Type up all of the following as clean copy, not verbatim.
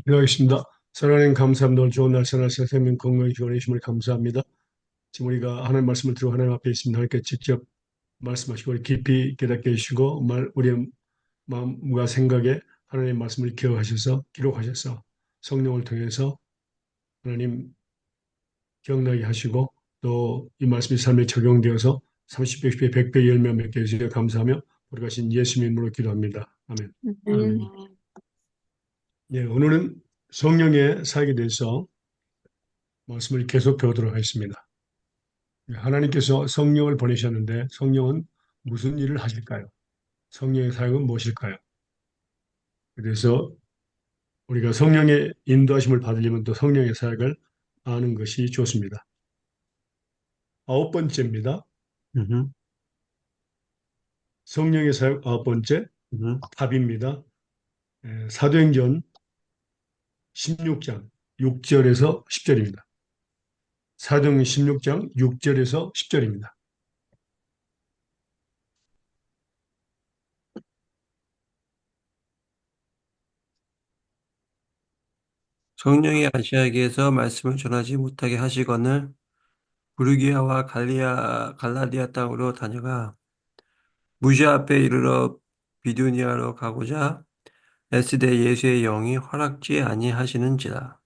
기도하겠습니다. 사랑하는 감사합니다. 오늘 좋은 날 선하신 생명 건강 기원해 주심을 감사합니다. 지금 우리가 하나님 말씀을 들고 하나님 앞에 있습니다. 하나님께 직접 말씀하시고 우리 깊이 깨닫게 해주시고 우리의 마음과 생각에 하나님의 말씀을 기억하셔서 기록하셔서 성령을 통해서 하나님 기억나게 하시고 또 이 말씀이 삶에 적용되어서 30배, 10배, 100배 열매 맺게 해주시려 감사하며 우리 가신 예수님의 이름으로 기도합니다. 아멘. 아멘. 네, 오늘은 성령의 사역에 대해서 말씀을 계속 배우도록 하겠습니다. 하나님께서 성령을 보내셨는데 성령은 무슨 일을 하실까요? 성령의 사역은 무엇일까요? 그래서 우리가 성령의 인도하심을 받으려면 또 성령의 사역을 아는 것이 좋습니다. 아홉 번째입니다. 음, 성령의 사역 아홉 번째 음. 답입니다. 사도행전 16장 6절에서 10절입니다. 사도행전 16장 6절에서 10절입니다. 성령이 아시아에게서 말씀을 전하지 못하게 하시거늘 부르기아와 갈라디아 땅으로 다녀가 무시아 앞에 이르러 비두니아로 가고자 에스대 예수의 영이 허락지 아니하시는지라.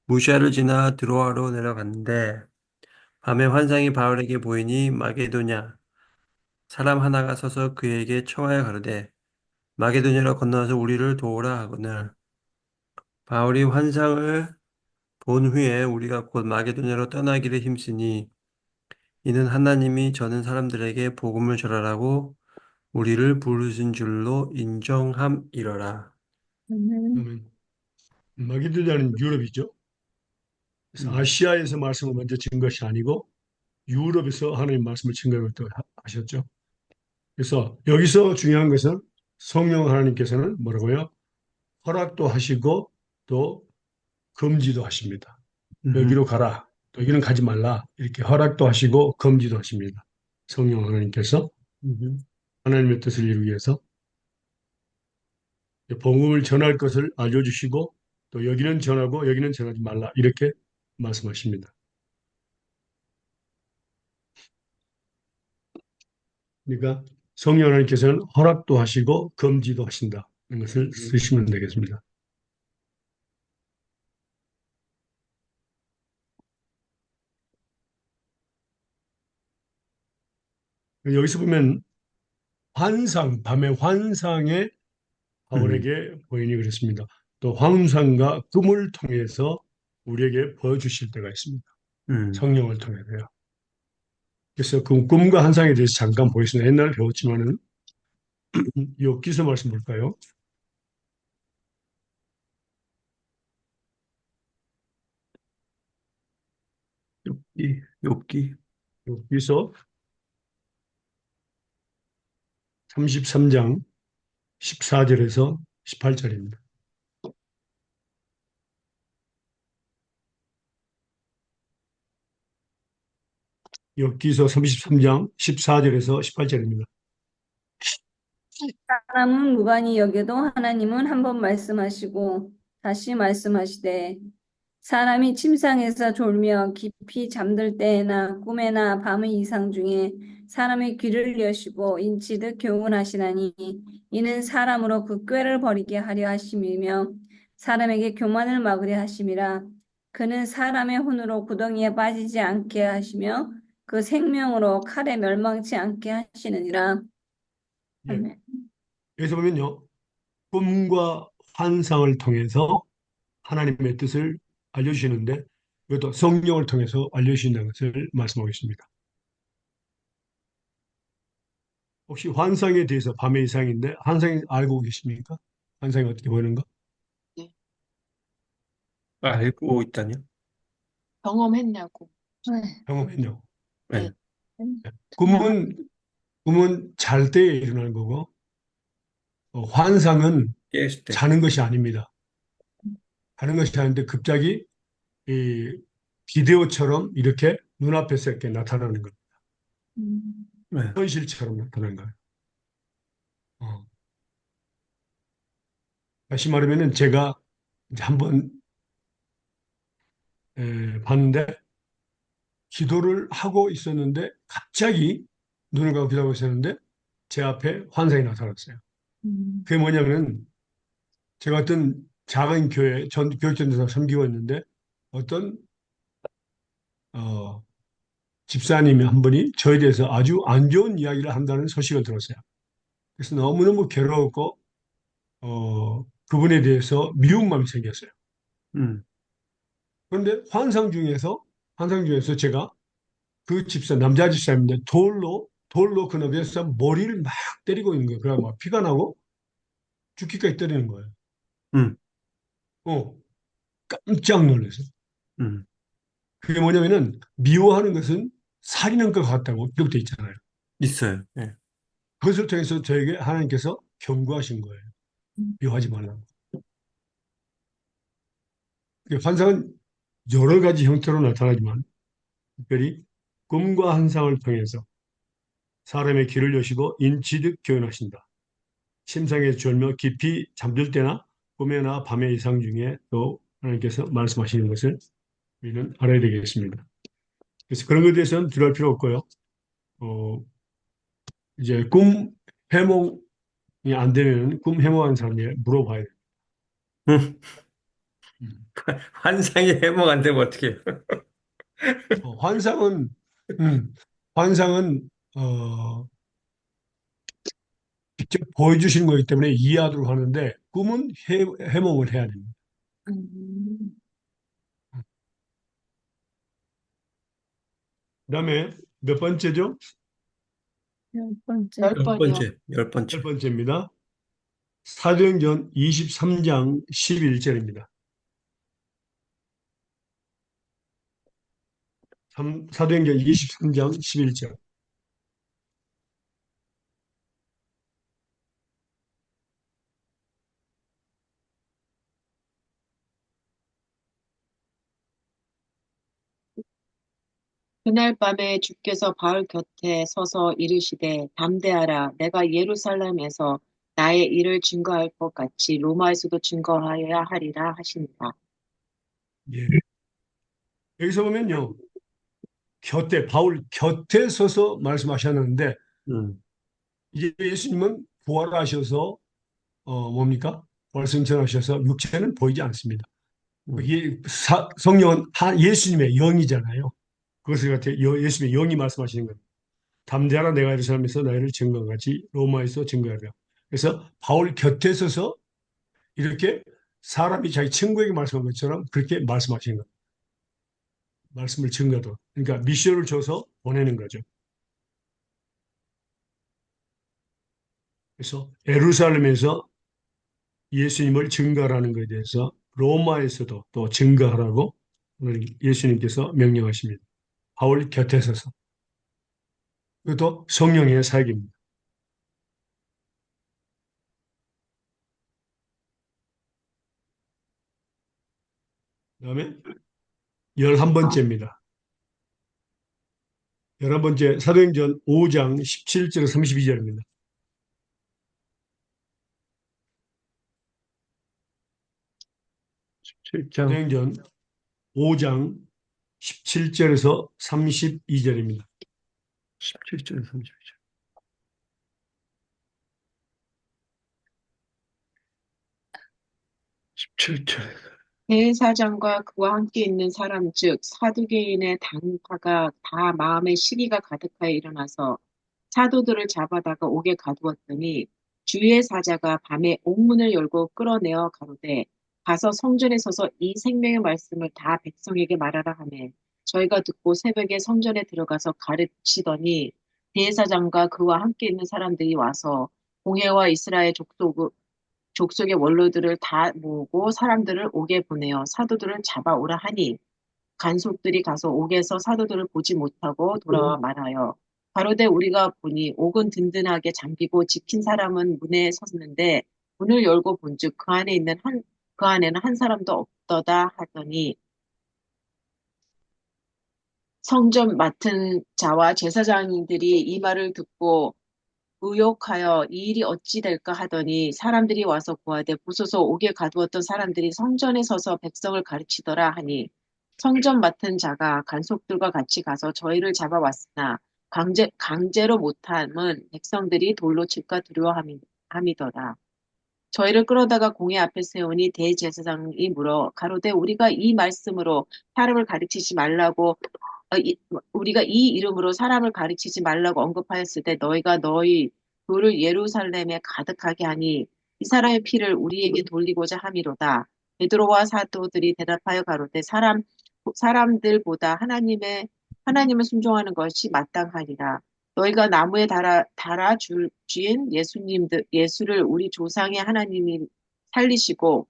무시아를 지나 드로아로 내려갔는데 밤에 환상이 바울에게 보이니 마게도냐 사람 하나가 서서 그에게 청하여 가로되 마게도냐로 건너와서 우리를 도우라 하거늘 바울이 환상을 본 후에 우리가 곧 마게도냐로 떠나기를 힘쓰니 이는 하나님이 저는 사람들에게 복음을 전하라고 우리를 부르신 줄로 인정함이러라. 음, 그러면 마게도냐는 유럽이죠. 그래서 아시아에서 말씀을 먼저 진 것이 아니고 유럽에서 하나님 말씀을 증거를 또 하셨죠. 그래서 여기서 중요한 것은 성령 하나님께서는 뭐라고요? 허락도 하시고 또 금지도 하십니다. 음, 여기로 가라. 또 여기는 가지 말라. 이렇게 허락도 하시고 금지도 하십니다. 성령 하나님께서 음, 하나님의 뜻을 이루기 위해서 복음을 전할 것을 알려주시고 또 여기는 전하고 여기는 전하지 말라. 이렇게 말씀하십니다. 그러니까 성령 하나님께서는 허락도 하시고 금지도 하신다는 것을 쓰시면 되겠습니다. 여기서 보면 밤의 환상에 음, 바울에게 보이니 그랬습니다. 또 환상과 꿈을 통해서 우리에게 보여주실 때가 있습니다. 음. 성령을 통해서요. 그래서 그 꿈과 환상에 대해서 잠깐 보겠습니다. 옛날에 배웠지만은 욥기서 말씀 볼까요? 욥기. 욥기서 33장 14절에서 18절입니다. 욥기서 33장 14절에서 18절입니다. 사람은 무관히 여겨도 하나님은 한 번 말씀하시고 다시 말씀하시되 사람이 침상에서 졸며 깊이 잠들 때나 꿈에나 밤의 이상 중에 사람의 귀를 여시고 인치듯 교훈하시나니 이는 사람으로 그 꾀를 버리게 하려 하심이며 사람에게 교만을 막으려 하심이라. 그는 사람의 혼으로 구덩이에 빠지지 않게 하시며 그 생명으로 칼에 멸망치 않게 하시느니라. 예. 아멘. 여기서 보면요. 꿈과 환상을 통해서 하나님의 뜻을 알려주시는데 이것도 성령을 통해서 알려주신다는 것을 말씀하고 있습니다. 혹시 환상에 대해서 밤의 이상인데 환상이 알고 계십니까? 환상이 어떻게 보이는가? 네. 알고 있다뇨? 경험했냐고. 네. 경험했냐고. 네. 네. 예. 꿈은 잘 때에 일어나는 거고 환상은 깼을 때. 자는 것이 아닙니다. 자는 것이 아닌데 갑자기 이 비디오처럼 이렇게 눈앞에서 이렇게 나타나는 것, 네. 현실처럼 나타나는 거예요. 어. 다시 말하면은 제가 이제 한번 봤는데 기도를 하고 있었는데 갑자기 눈을 감고 기도하고 있었는데 제 앞에 환상이 나타났어요. 그게 뭐냐면은 제가 어떤 작은 교회 교육전도사 섬기고 있는데 어떤 어, 집사님이 한 분이 저에 대해서 아주 안 좋은 이야기를 한다는 소식을 들었어요. 그래서 너무너무 괴로웠고 그분에 대해서 미운 마음이 생겼어요. 음, 그런데 환상 중에서 제가 그 집사 남자 집사님인데 돌로 그 남자 집사 머리를 막 때리고 있는 거예요. 그래 막 피가 나고 죽기까지 때리는 거예요. 음, 어, 깜짝 놀랐어요. 음. 그게 뭐냐면은 미워하는 것은 살인한 것 같다고 기록돼 있잖아요. 있어요. 예. 그것을 통해서 저에게 하나님께서 경고하신 거예요. 미워하지 말라고. 환상은 여러 가지 형태로 나타나지만 특별히 꿈과 환상을 통해서 사람의 길을 여시고 인치듯 교훈하신다. 침상에 졸며 깊이 잠들 때나 꿈에나 밤의 이상 중에 또 하나님께서 말씀하시는 것을 우리는 알아야 되겠습니다. 그래서 그런 것에 대해서는 두려울 필요 없고요. 어, 이제 꿈 해몽이 안 되면 꿈 해몽하는 사람에게 물어봐야 돼요. 음, 음. 환상이 해몽 안 되면 어떡해요? 어, 환상은 음, 환상은 직접 보여주시는 거기 때문에 이해하도록 하는데 꿈은 해몽을 해야 됩니다. 음. 그다음에 몇 번째죠? 열 번째. 열 열 번이요. 번째, 열 열 번째. 번째입니다. 사도행전 23장 11절입니다. 사도행전 23장 11절. 그날 밤에 주께서 바울 곁에 서서 이르시되 담대하라 내가 예루살렘에서 나의 일을 증거할 것 같이 로마에서도 증거하여야 하리라 하신다. 예. 여기서 보면요. 바울 곁에 서서 말씀하셨는데 음, 이제 예수님은 부활하셔서 뭡니까? 부활승천하셔서 육체는 보이지 않습니다. 음, 성령은 예수님의 영이잖아요. 그것을 갖다 예수님의 영이 말씀하시는 겁니다. 담대하라 내가 예루살렘에서 너희를 증거같이 로마에서 증거하라. 그래서 바울 곁에 서서 이렇게 사람이 자기 친구에게 말씀한 것처럼 그렇게 말씀하시는 겁니다. 말씀을 증거도. 그러니까 미션을 줘서 보내는 거죠. 그래서 예루살렘에서 예수님을 증거하라는 것에 대해서 로마에서도 또 증거하라고 오늘 예수님께서 명령하십니다. 바울 곁에 서서. 그것도 성령의 사역입니다. 그다음에 11번째입니다. 11번째 사도행전 5장 17절 32절입니다. 7장, 사도행전 5장 17절에서 32절입니다. 17절, 32절. 17절. 대사장과 그와 함께 있는 사람 즉 사두개인의 당파가 다 마음에 시기가 가득하여 일어나서 사도들을 잡아다가 옥에 가두었더니 주의 사자가 밤에 옥문을 열고 끌어내어 가로되 가서 성전에 서서 이 생명의 말씀을 다 백성에게 말하라 하매 저희가 듣고 새벽에 성전에 들어가서 가르치더니 대사장과 그와 함께 있는 사람들이 와서 공회와 이스라엘 족속의 원로들을 다 모으고 사람들을 옥에 보내어 사도들을 잡아오라 하니 간속들이 가서 옥에서 사도들을 보지 못하고 돌아와 말하여 가로되 우리가 보니 옥은 든든하게 잠기고 지킨 사람은 문에 섰는데 문을 열고 본즉 그 안에는 한 사람도 없더다 하더니 성전 맡은 자와 제사장들이 이 말을 듣고 의욕하여 이 일이 어찌 될까 하더니 사람들이 와서 구하되 보소서 옥에 가두었던 사람들이 성전에 서서 백성을 가르치더라 하니 성전 맡은 자가 간속들과 같이 가서 저희를 잡아왔으나 강제로 못함은 백성들이 돌로 칠까 두려워함이더라. 저희를 끌어다가 공회 앞에 세우니 대제사장이 물어 가로되 우리가 이 말씀으로 사람을 가르치지 말라고 우리가 이 이름으로 사람을 가르치지 말라고 언급하였을 때 너희가 너희 돌을 예루살렘에 가득하게 하니 이 사람의 피를 우리에게 돌리고자 함이로다. 베드로와 사도들이 대답하여 가로되 사람들보다 하나님을 순종하는 것이 마땅하니라. 너희가 나무에 달아 주인 예수를 우리 조상의 하나님이 살리시고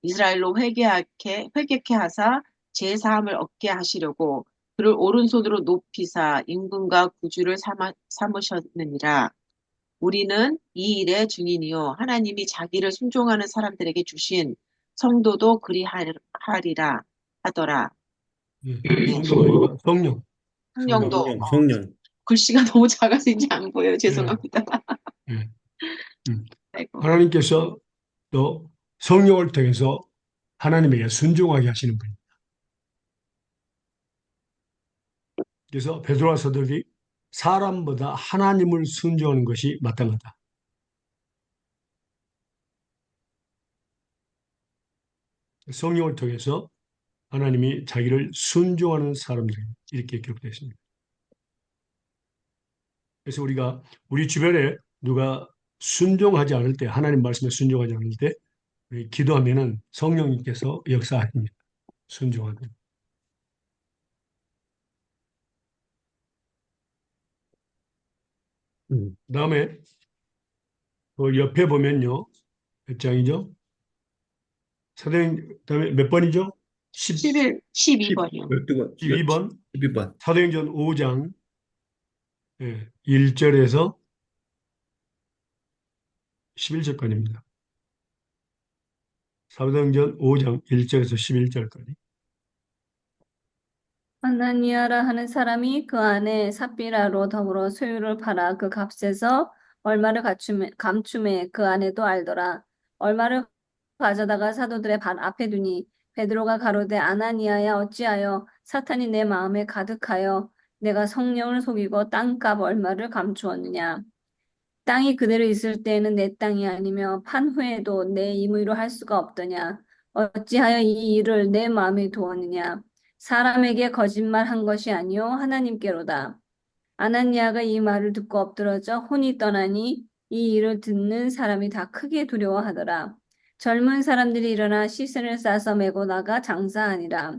이스라엘로 회개케 하사 제 사함을 얻게 하시려고 그를 오른손으로 높이사 임금과 구주를 삼으셨느니라. 우리는 이 일의 증인이요 하나님이 자기를 순종하는 사람들에게 주신 성도도 그리하리라 하더라. 예, 성도가 아니라 성령. 성령도 성령. 글씨가 너무 작아서 이제 안 보여요. 죄송합니다. 예, 아이고. 하나님께서 또 성령을 통해서 하나님에게 순종하게 하시는 분입니다. 그래서 베드로와 사도들이 사람보다 하나님을 순종하는 것이 마땅하다. 성령을 통해서 하나님이 자기를 순종하는 사람들 이렇게 기록되어 있습니다. 그래서 우리가 우리 주변에 누가 순종하지 않을 때, 하나님 말씀에 순종하지 않을 때 우리 기도하면은 성령님께서 역사하십니다. 순종하는. 그다음에 그 옆에 보면요. 몇 장이죠? 사도행 그다음에 몇 번이죠? 12번이요. 12번. 12번 12번. 사도행전 5장 1절에서 11절까지입니다. 사도행전 5장 1절에서 11절까지. 아나니아라 하는 사람이 그 안에 삽비라로 더불어 소유를 팔아 그 값에서 얼마를 감춤해 그 안에도 알더라. 얼마를 가져다가 사도들의 발 앞에 두니 베드로가 가로되 아나니아야 어찌하여 사탄이 내 마음에 가득하여 내가 성령을 속이고 땅값 얼마를 감추었느냐. 땅이 그대로 있을 때에는 내 땅이 아니며 판 후에도 내 임의로 할 수가 없더냐. 어찌하여 이 일을 내 마음에 두었느냐. 사람에게 거짓말한 것이 아니요 하나님께로다. 아나니아가 이 말을 듣고 엎드러져 혼이 떠나니 이 일을 듣는 사람이 다 크게 두려워하더라. 젊은 사람들이 일어나 시선을 싸서 메고 나가 장사하니라.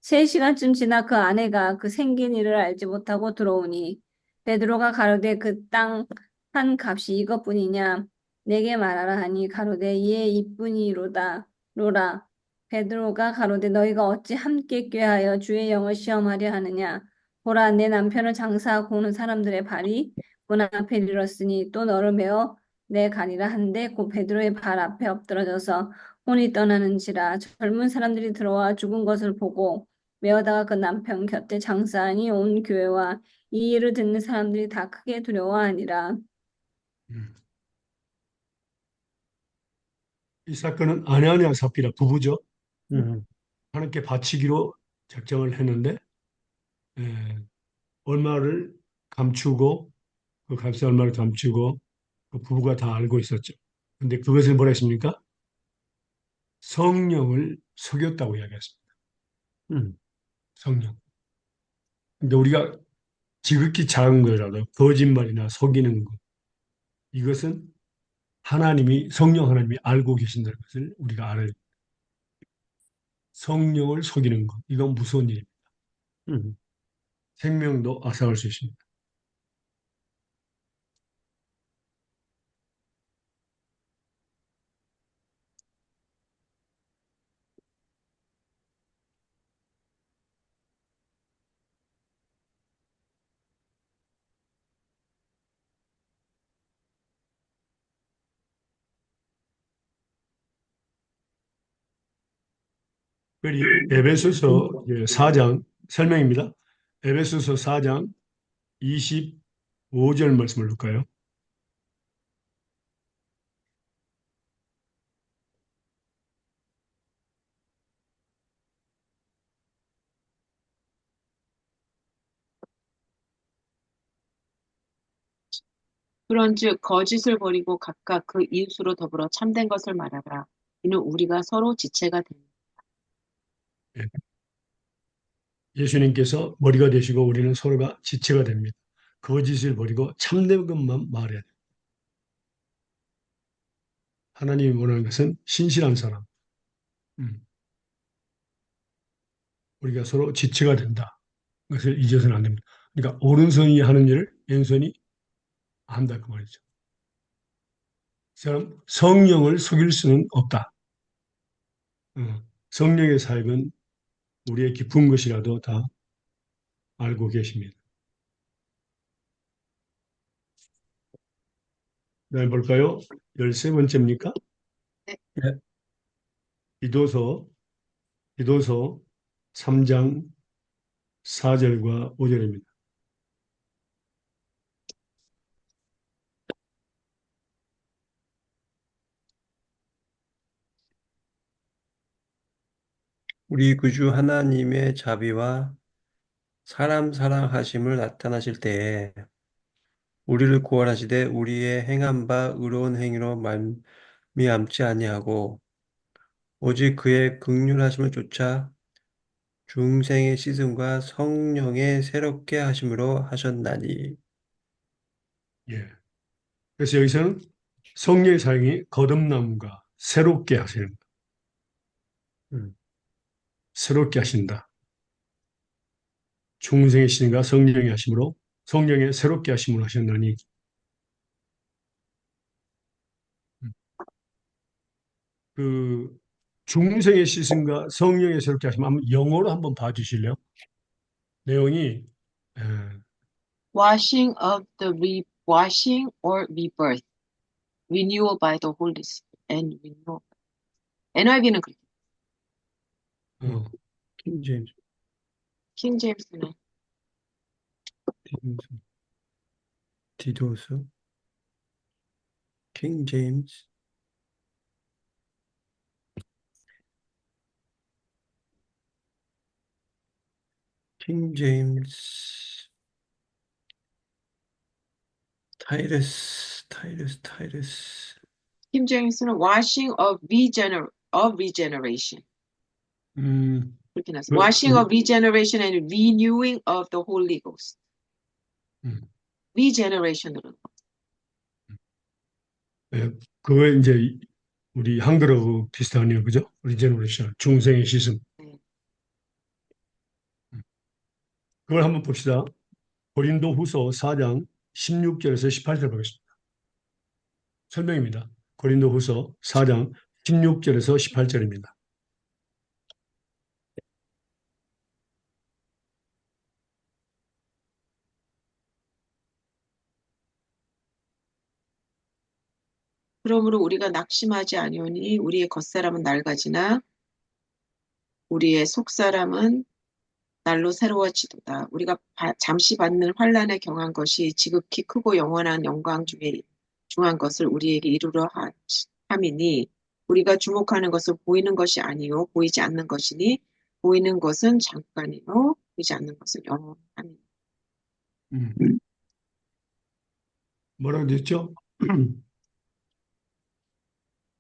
3시간쯤 지나 그 아내가 그 생긴 일을 알지 못하고 들어오니 베드로가 가로되 그 땅 한 값이 이것뿐이냐 내게 말하라 하니 가로되 예 이뿐이로다 로라. 베드로가 가로되 너희가 어찌 함께 꾀하여 주의 영을 시험하려 하느냐. 보라 내 남편을 장사하고 오는 사람들의 발이 문 앞에 이르렀으니 또 너를 메어 내 가리라 한데 곧 베드로의 발 앞에 엎드러져서 혼이 떠나는지라. 젊은 사람들이 들어와 죽은 것을 보고 메어다가 그 남편 곁에 장사하니 온 교회와 이 일을 듣는 사람들이 다 크게 두려워하니라. 이 사건은 아나니아 삽비라 부부죠. 음. 하나님께 바치기로 작정을 했는데 얼마를 감추고 그 값에 얼마를 감추고 그 부부가 다 알고 있었죠. 근데 그것을 뭐라 했습니까? 성령을 속였다고 이야기했습니다. 음. 성령. 근데 우리가 지극히 작은 거라도 거짓말이나 속이는 것 이것은 성령 하나님이 알고 계신다는 것을 우리가 알아야 됩니다. 성령을 속이는 것 이건 무서운 일입니다. 음. 생명도 앗아갈 수 있습니다. 특별히 에베소서 4장 설명입니다. 에베소서 4장 25절 말씀을 볼까요? 그런즉 거짓을 버리고 각각 그 이웃으로 더불어 참된 것을 말하라. 이는 우리가 서로 지체가 됩니다. 예. 예수님께서 머리가 되시고 우리는 서로가 지체가 됩니다. 거짓을 버리고 참된 것만 말해야 돼요. 하나님이 원하는 것은 신실한 사람. 음. 우리가 서로 지체가 된다. 그것을 잊어서는 안 됩니다. 그러니까 오른손이 하는 일을 왼손이 한다 그 말이죠. 사람 성령을 속일 수는 없다. 성령의 사역은 우리의 깊은 것이라도 다 알고 계십니다. 네, 볼까요? 13번째입니까? 네. 네. 디도서 3장 4절과 5절입니다. 우리 구주 하나님의 자비와 사람 사랑하심을 나타나실 때에 우리를 구원하시되 우리의 행한 바 의로운 행위로 말미암지 아니하고 오직 그의 긍휼하심을 쫓아 중생의 씻음과 성령의 새롭게 하심으로 하셨나니. 예. 그래서 여기서는 성령의 사역이 거듭남과 새롭게 하시는, 음, 새롭게 하신다. 중생의 신과 성령의 하심으로 성령의 새롭게 하심으로 하셨나니 그 중생의 시선과 성령의 새롭게 하심 한번 영어로 한번 봐주실래요? 내용이 에, washing or rebirth, renewal by the Holy Spirit and renewal. NIV는 그렇게. 어, 킹 제임스, 킹 제임스는 디도서, 킹 제임스, 킹 제임스, 타이러스. 킹 제임스는 washing of regeneration. 그렇게 나서 washing of regeneration and renewing of the Holy Ghost. regeneration으로. 그거 이제 우리 한글하고 비슷하네요, 그죠? 리제너레이션, 중생의 시선. 네. 그걸 한번 봅시다. 고린도후서 4장 16절에서 18절 보겠습니다. 설명입니다. 고린도후서 4장 16절에서 18절입니다. 그러므로 우리가 낙심하지 아니오니 우리의 겉사람은 낡아지나 우리의 속사람은 날로 새로워지도다. 우리가 잠시 받는 환난에 경한 것이 지극히 크고 영원한 영광 중에 중한 것을 우리에게 이루려 함이니 우리가 주목하는 것은 보이는 것이 아니요 보이지 않는 것이니 보이는 것은 잠깐이요 보이지 않는 것은 영원함이니. 뭐라고 됐죠?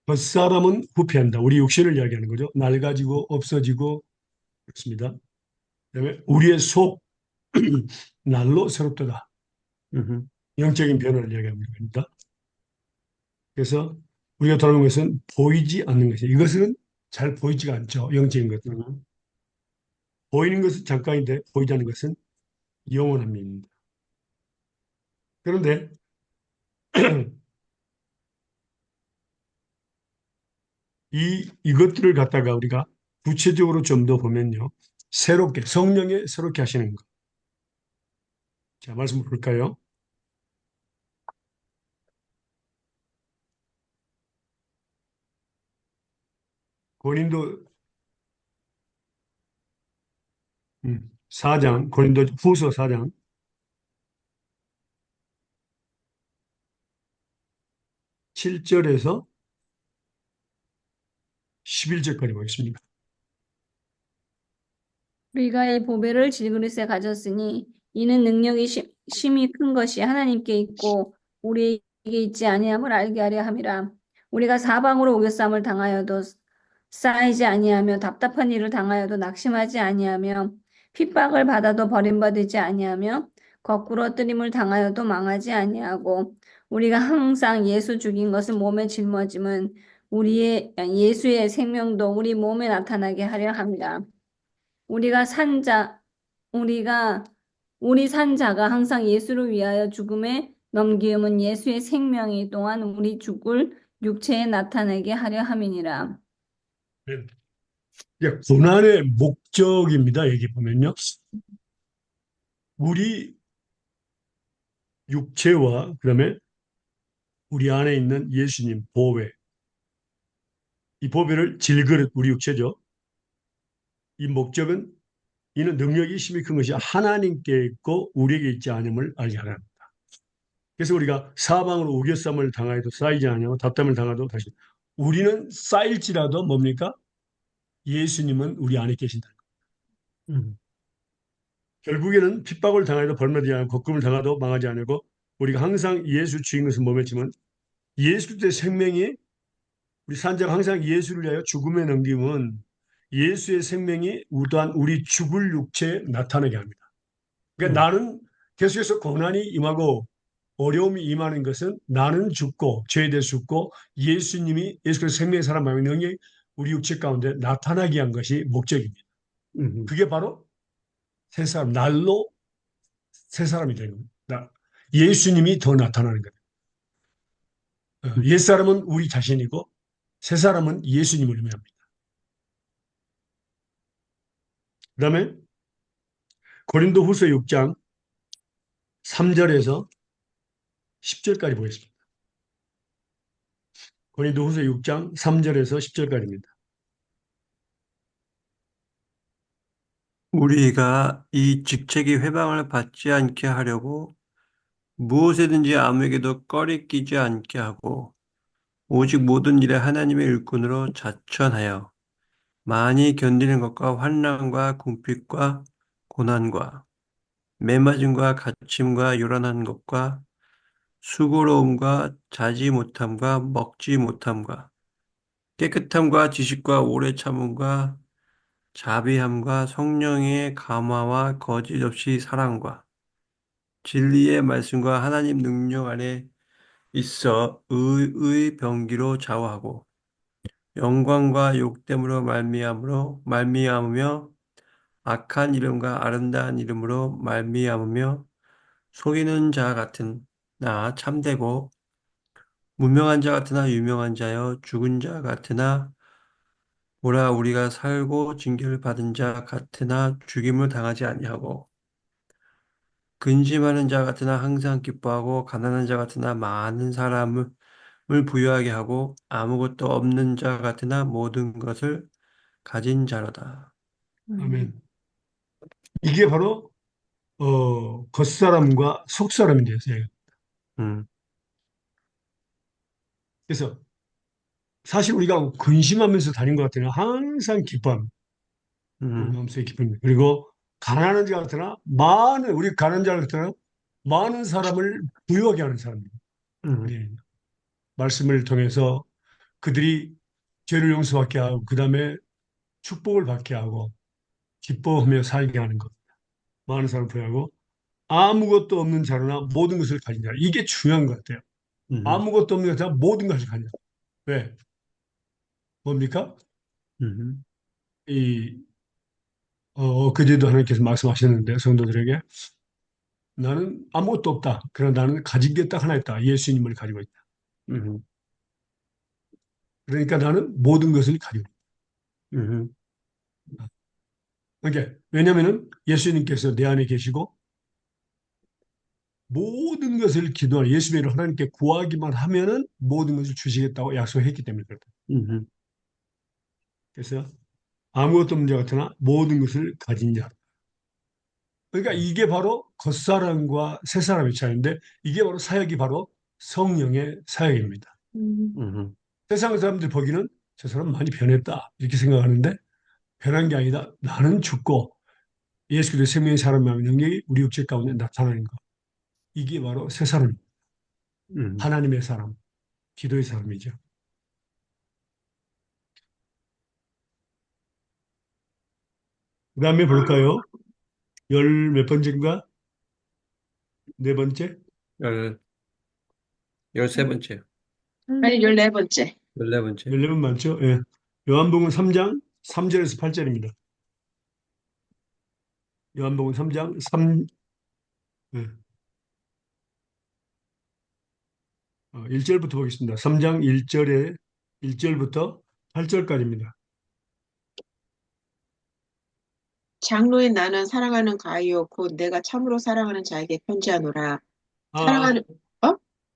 겉사람은 후패한다. 우리 육신을 이야기하는 거죠. 낡아지고 없어지고 그렇습니다. 그다음에 우리의 속 날로 새롭도다. 영적인 변화를 이야기합니다. 그래서 우리가 돌아보는 것은 보이지 않는 것이에요. 이것은 잘 보이지가 않죠. 영적인 것은. 보이는 것은 잠깐인데 보이지 않는 것은 영원합니다. 그런데 이것들을 갖다가 우리가 구체적으로 좀 더 보면요. 새롭게, 성령에 새롭게 하시는 것. 자, 말씀 볼까요? 고린도 4장, 고린도 후서 4장 7절에서 11절까지 보겠습니다. 우리가 이 보배를 질그릇에 가졌으니 이는 능력이 심히 큰 것이 하나님께 있고 우리에게 있지 아니함을 알게 하려 함이라. 우리가 사방으로 오겨쌈을 당하여도 쌓이지 아니하며 답답한 일을 당하여도 낙심하지 아니하며 핍박을 받아도 버림받지 아니하며 거꾸로 뜨림을 당하여도 망하지 아니하고 우리가 항상 예수 죽인 것을 몸에 짊어짐은 우리의 예수의 생명도 우리 몸에 나타나게 하려 함이라. 우리가 우리 산 자가 항상 예수를 위하여 죽음에 넘기음은 예수의 생명이 또한 우리 죽을 육체에 나타내게 하려 함이니라. 네. 이제 고난의 목적입니다. 여기 보면요. 우리 육체와 그다음에 우리 안에 있는 예수님 보배. 이 보배를 질그릇 우리 육체죠. 이 목적은 이는 능력이 힘이 큰 것이 하나님께 있고 우리에게 있지 않음을 알게 하라. 그래서 우리가 사방으로 우겨쌈을 당하여도 쌓이지 않으며 답답을 당하도 다시 우리는 쌓일지라도 뭡니까? 예수님은 우리 안에 계신다. 결국에는 핍박을 당하여도 벌받지 않고 곡금을 당하도 망하지 않고 우리가 항상 예수 주인 것을 몸에 지면 예수 그리스도의 생명이 우리 산자가 항상 예수를 위하여 죽음에 넘김은 예수의 생명이 또한 우리 죽을 육체에 나타나게 합니다. 그러니까 나는 계속해서 고난이 임하고 어려움이 임하는 것은 나는 죽고 죄에 대해 죽고 예수님이 예수 그리스도 생명의 사람 마음의 능력이 우리 육체 가운데 나타나게 한 것이 목적입니다. 그게 바로 새 사람, 날로 새 사람이 되는 겁니다. 예수님이 더 나타나는 거예요. 옛 사람은 우리 자신이고 새 사람은 예수님을 의미합니다. 그 다음에 고린도 후서 6장 3절에서 10절까지 보겠습니다. 고린도 후서 6장 3절에서 10절까지입니다. 우리가 이 직책이 회방을 받지 않게 하려고 무엇에든지 아무에게도 꺼리끼지 않게 하고 오직 모든 일에 하나님의 일꾼으로 자천하여 많이 견디는 것과 환난과 궁핍과 고난과 매맞음과 갇힘과 요란한 것과 수고로움과 자지 못함과 먹지 못함과 깨끗함과 지식과 오래 참음과 자비함과 성령의 감화와 거짓 없이 사랑과 진리의 말씀과 하나님 능력 안에 있어 의의 병기로 좌우하고 영광과 욕됨으로 말미암으며 악한 이름과 아름다운 이름으로 말미암으며 속이는 자 같은 나 참되고 무명한 자 같으나 유명한 자여 죽은 자 같으나 보라 우리가 살고 징계를 받은 자 같으나 죽임을 당하지 아니하고 근심하는 자 같으나 항상 기뻐하고 가난한 자 같으나 많은 사람을 부유하게 하고 아무것도 없는 자 같으나 모든 것을 가진 자로다. 아멘. 이게 바로 겉사람과 속사람이 되었어요. 음, 그래서 사실 우리가 근심하면서 다닌 것 같으나 항상 기뻐합니다. 우리 음, 마음속에 기쁩니다. 그리고 가난한 자 같으나 우리 가난한 자 같으나 많은 사람을 부유하게 하는 사람입니다. 음, 네. 말씀을 통해서 그들이 죄를 용서받게 하고 그 다음에 축복을 받게 하고 기뻐하며 살게 하는 것. 많은 사람을 부여하고 아무것도 없는 자로나 모든 것을 가진 자. 이게 중요한 것 같아요. 음, 아무것도 없는 자 모든 것을 가진 자. 왜? 뭡니까? 음, 이 그제도 하나님께서 말씀하셨는데 성도들에게 나는 아무것도 없다. 그러나 나는 가진 게 딱 하나 있다. 예수님을 가지고 있다. 음, 그러니까 나는 모든 것을 가지고 음, 있다. 그러니까 왜냐하면 예수님께서 내 안에 계시고 모든 것을 기도하는 예수님을 하나님께 구하기만 하면은 모든 것을 주시겠다고 약속했기 때문에 그렇다. 음, 그래서 아무것도 없는 자 같으나 모든 것을 가진 자. 그러니까 이게 바로 겉사람과 새사람의 차이인데 이게 바로 사역이 바로 성령의 사역입니다. 음, 세상 사람들 보기는 저 사람 많이 변했다 이렇게 생각하는데 변한 게 아니다. 나는 죽고 예수 그리스도의 생명의 사람의 능력이 우리 육체 가운데 나타나는 것. 이게 바로 새 사람입니다. 하나님의 사람, 기도의 사람이죠. 그 다음에 볼까요? 열 몇 번째인가? 네 번째? 열, 13번째요. 아니, 14번째. 14번째. 14번 많죠? 예. 요한복음 3장 3절에서 8절입니다. 요한복음 3장 3, 예. 1절부터 보겠습니다. 3장 1절에 1절부터 8절까지입니다. 장로인 나는 사랑하는 가이오 곧 내가 참으로 사랑하는 자에게 편지하노라. 아, 사랑하는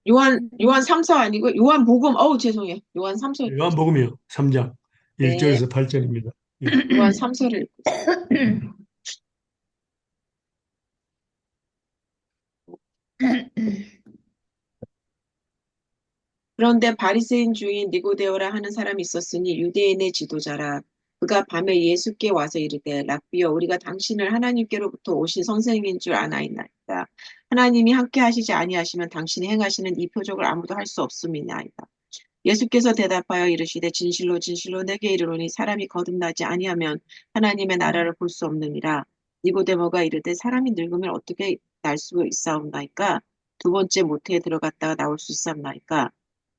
요한 3서 아니고 요한복음. 죄송해요. 요한 3서 읽고 있어요. 요한복음이요. 3장 네. 1절에서 8절입니다. 예. 요한 3서를 읽고 있어요. 그런데 바리새인 주인 니고데오라 하는 사람이 있었으니 유대인의 지도자라. 그가 밤에 예수께 와서 이르되 랍비여 우리가 당신을 하나님께로부터 오신 선생인 줄 아나이나이다. 하나님이 함께 하시지 아니하시면 당신이 행하시는 이 표적을 아무도 할 수 없음이나이다. 예수께서 대답하여 이르시되 진실로 진실로 내게 이르노니 사람이 거듭나지 아니하면 하나님의 나라를 볼 수 없느니라. 니고데모가 이르되 사람이 늙으면 어떻게 날 수 있사옵나이까? 두 번째 모태에 들어갔다가 나올 수 있사옵나이까?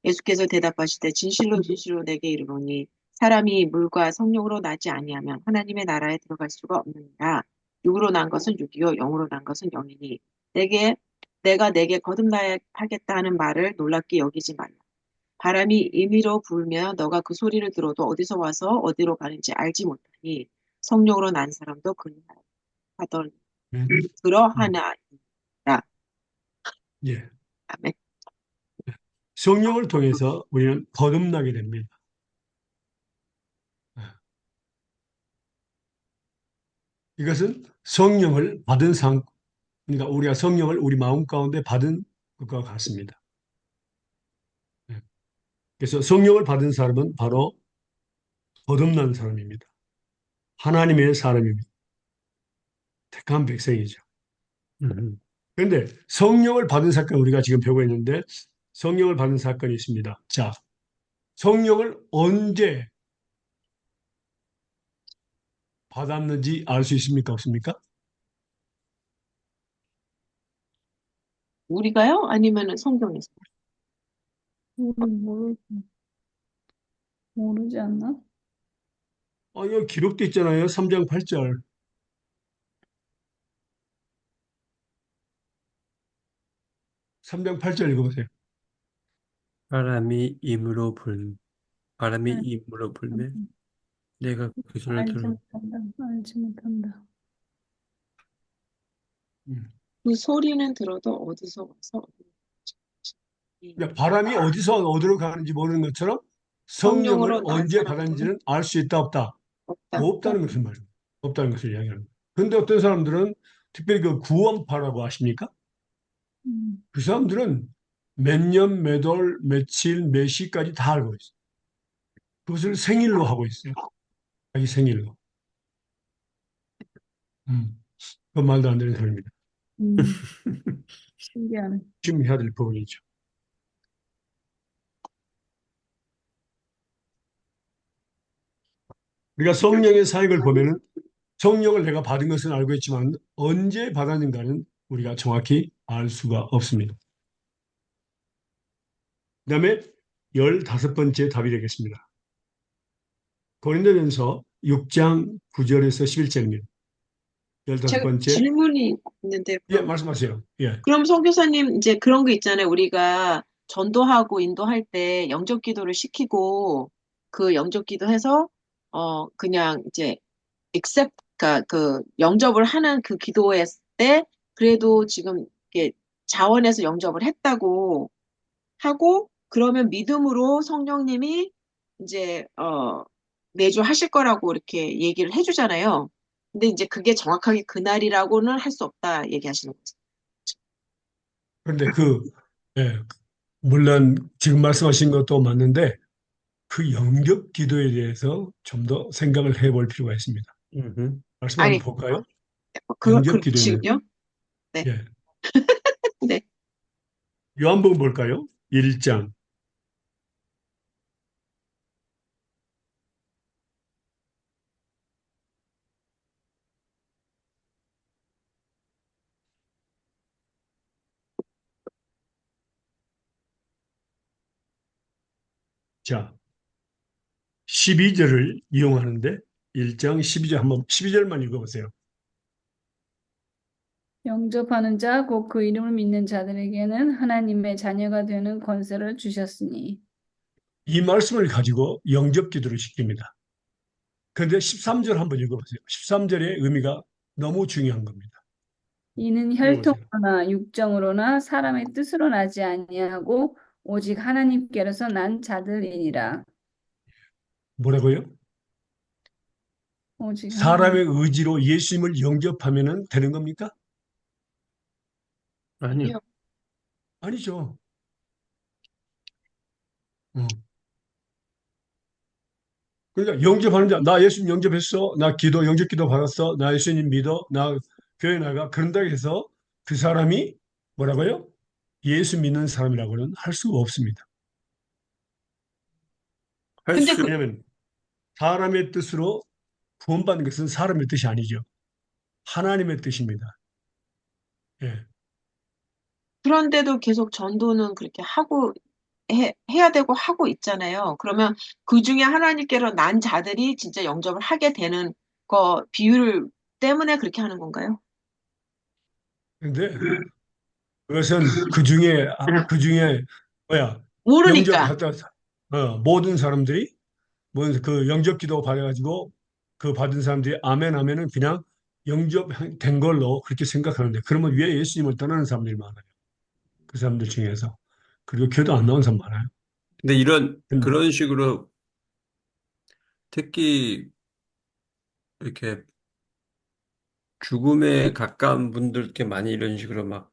예수께서 대답하시되 진실로 진실로 내게 이르노니 사람이 물과 성령으로 나지 아니하면 하나님의 나라에 들어갈 수가 없느니라. 육으로 난 것은 육이요 영으로 난 것은 영이니 내가 내게 거듭나야 하겠다 하는 말을 놀랍게 여기지 말라. 바람이 임의로 불며 너가 그 소리를 들어도 어디서 와서 어디로 가는지 알지 못하니 성령으로 난 사람도 그하던 음, 그러하나이다. 예. 아멘. 성령을 통해서 우리는 거듭나게 됩니다. 이것은 성령을 받은 상, 그러니까 우리가 성령을 우리 마음 가운데 받은 것과 같습니다. 예. 그래서 성령을 받은 사람은 바로 거듭난 사람입니다. 하나님의 사람입니다. 택한 백성이죠. 음. 그런데 성령을 받은 사건 우리가 지금 배우고 있는데 성령을 받은 사건이 있습니다. 자, 성령을 언제 받았는지 알 수 있습니까? 없습니까? 우리가요? 아니면은 성경에서? 모르지 않나? 이거 기록돼 있잖아요. 3장 8절. 3장 8절 읽어보세요. 바람이 임으로 불, 바람이 알- 임으로 불매 내가 그 소리를 알지 들어. 못한다. 알지 못한다. 음. 그 소리는 들어도 어디서 와서 어디로 가는지 그러니까 바람이 어디서 어디로 가는지 모르는 것처럼 성령을 성령으로 난 언제 사람도 받았는지는 알 수 있다 없다. 없다. 없다는 것을 말입니다. 없다는 것을 이야기합니다. 그런데 어떤 사람들은 특별히 그 구원파라고 아십니까? 음. 그 사람들은 몇 년, 몇 월, 며칠, 몇 시까지 다 알고 있어요. 그것을 생일로 하고 있어요. 자기 생일로. 그 말도 안 되는 소리입니다. 음. 신기하네. 지금 해야 될 부분이죠. 우리가 성령의 사역을 보면은 성령을 내가 받은 것은 알고 있지만 언제 받았는가는 우리가 정확히 알 수가 없습니다. 그 다음에 15번째 답이 되겠습니다. 고린도전서 6장 9절에서 11절입니다. 제가 15번째. 질문이 있는데 예, 말씀하세요. 예. 그럼 선교사님 이제 그런 거 있잖아요. 우리가 전도하고 인도할 때 영접 기도를 시키고 그 영접 기도해서 그냥 이제 accept 그러니까 그 영접을 하는 그 기도했을 때 그래도 지금 이렇게 자원해서 영접을 했다고 하고 그러면 믿음으로 성령님이 이제 매주 하실 거라고 이렇게 얘기를 해주잖아요. 근데 이제 그게 정확하게 그날이라고는 할 수 없다 얘기하시는 거죠. 그런데 예, 물론 지금 말씀하신 것도 맞는데 그 영접 기도에 대해서 좀 더 생각을 해볼 필요가 있습니다. 음흠. 말씀 한번 아니 볼까요? 영접 기도에 대해서. 지금요? 네. 예. 네. 요한복음 볼까요? 1장. 자, 12절을 이용하는데 1장 12절 한번 12절만 읽어보세요. 영접하는 자, 곧 그 이름을 믿는 자들에게는 하나님의 자녀가 되는 권세를 주셨으니. 이 말씀을 가지고 영접 기도를 시킵니다. 그런데 13절 한번 읽어보세요. 13절의 의미가 너무 중요한 겁니다. 이는 읽어보세요. 혈통으로나 육정으로나 사람의 뜻으로 나지 아니하고 오직 하나님께로서 난 자들이니라. 뭐라고요? 오직 하나님. 사람의 의지로 예수님을 영접하면 되는 겁니까? 아니요. 아니요. 아니죠. 어. 그러니까 영접하는 자, 나 예수님 영접했어, 나 기도 영접 기도 받았어, 나 예수님 믿어, 나 교회 나가 그런다 해서 그 사람이 뭐라고요? 예수 믿는 사람이라고는 할 수가 없습니다. 할 근데 수, 왜냐하면 사람의 뜻으로 구원받는 것은 사람의 뜻이 아니죠. 하나님의 뜻입니다. 예. 그런데도 계속 전도는 그렇게 해야 되고 하고 있잖아요. 그러면 그 중에 하나님께로 난 자들이 진짜 영접을 하게 되는 비율 때문에 그렇게 하는 건가요? 그런데 그것은 그 중에 뭐야 모르니까. 영접하다 모든 사람들이 모든 그 영접 기도 받아가지고 그 받은 사람들이 아멘 하면은 그냥 영접된 걸로 그렇게 생각하는데 그러면 왜 예수님을 떠나는 사람들이 많아요? 그 사람들 중에서 그리고 교도 안 나온 사람 많아요. 근데 근- 그런 식으로 특히 이렇게 죽음에 가까운 분들 이렇게 많이 이런 식으로 막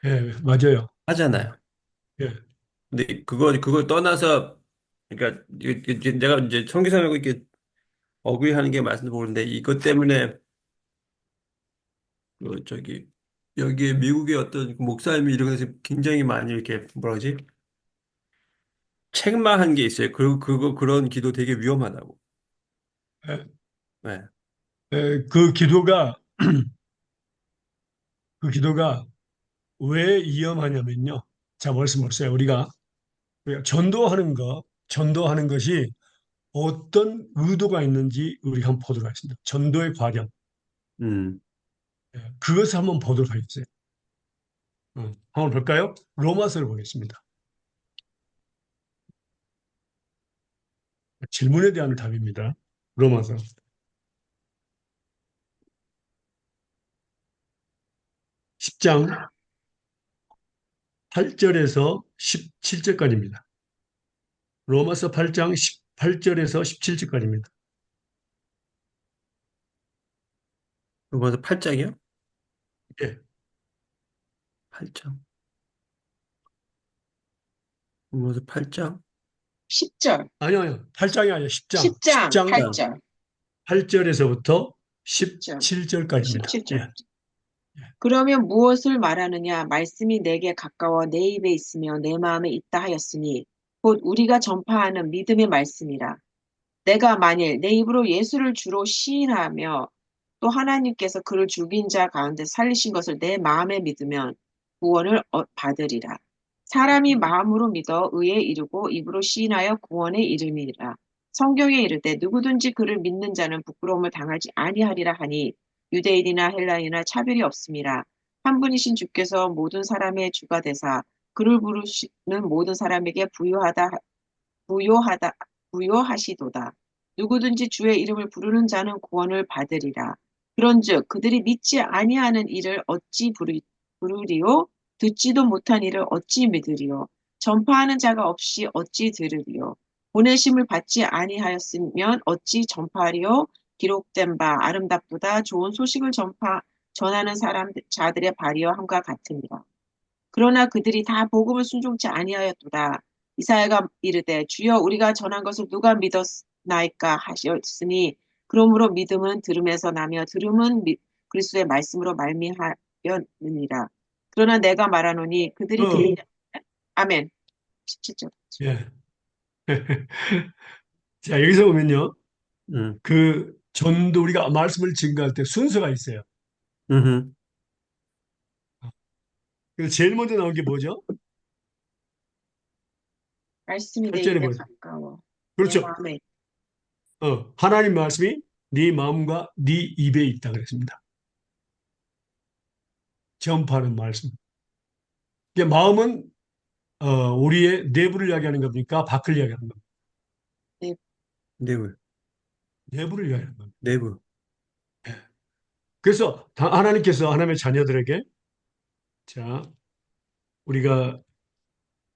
예, 맞아요. 하잖아요. 예, 근데 그걸 떠나서, 그러니까, 내가 이제 성기사하고 이렇게 어그리하는 게 말씀드리는데, 이것 때문에, 저기, 여기에 미국의 어떤 목사님이 이런 것에 굉장히 많이 이렇게, 뭐라 그러지? 책망한 게 있어요. 그런 기도 되게 위험하다고. 예, 네. 그 기도가 그 기도가 왜 위험하냐면요. 자, 말씀 보세요. 우리가 전도하는 것이 어떤 의도가 있는지 우리가 한번 보도록 하겠습니다. 전도의 과정. 음. 그것을 한번 보도록 하겠어요. 한번 볼까요? 로마서를 보겠습니다. 질문에 대한 답입니다. 로마서 10장 8절에서 17절까지입니다. 로마서 8장 18절에서 17절까지입니다. 로마서 8장이요? 예. 8장. 로마서 8장? 10절, 아니요. 8장이 아니라 10장. 10장, 10장 10장. 8절, 8절에서부터 10절, 17절까지입니다. 17절. 예. 그러면 무엇을 말하느냐? 말씀이 내게 가까워 내 입에 있으며 내 마음에 있다 하였으니 곧 우리가 전파하는 믿음의 말씀이라. 내가 만일 내 입으로 예수를 주로 시인하며 또 하나님께서 그를 죽인 자 가운데 살리신 것을 내 마음에 믿으면 구원을 받으리라. 사람이 마음으로 믿어 의에 이르고 입으로 시인하여 구원에 이르니라. 성경에 이르되 누구든지 그를 믿는 자는 부끄러움을 당하지 아니하리라 하니 유대인이나 헬라인이나 차별이 없음이라. 한 분이신 주께서 모든 사람의 주가 되사 그를 부르시는 모든 사람에게 부요하다 부요하시도다. 누구든지 주의 이름을 부르는 자는 구원을 받으리라. 그런즉 그들이 믿지 아니하는 일을 어찌 부르리요? 듣지도 못한 일을 어찌 믿으리요? 전파하는 자가 없이 어찌 들으리요? 보내심을 받지 아니하였으면 어찌 전파하리요? 기록된 바 아름답도다 좋은 소식을 전하는 자들의 발이여 함과 같으니라. 그러나 그들이 다 복음을 순종치 아니하였도다. 이사야가 이르되 주여 우리가 전한 것을 누가 믿었나이까 하셨으니 그러므로 믿음은 들음에서 나며 들음은 그리스도의 말씀으로 말미하였느니라. 그러나 내가 말하노니 그들이 어, 들으냐. 아멘. 17절. 예. 자, 여기서 보면요. 음, 그 전도 우리가 말씀을 증거할 때 순서가 있어요. 음, 그래서 제일 먼저 나온 게 뭐죠? 말씀이 내 8절에 입에 뭐죠? 가까워. 내 그렇죠. 마음에. 하나님 말씀이 네 마음과 네 입에 있다 그랬습니다. 전파하는 말씀. 이게 마음은 우리의 내부를 이야기하는 겁니까? 밖을 이야기하는 겁니까? 내 내부, 내부를 이야기하는 겁니다. 내부. 그래서 하나님께서 하나님의 자녀들에게 자 우리가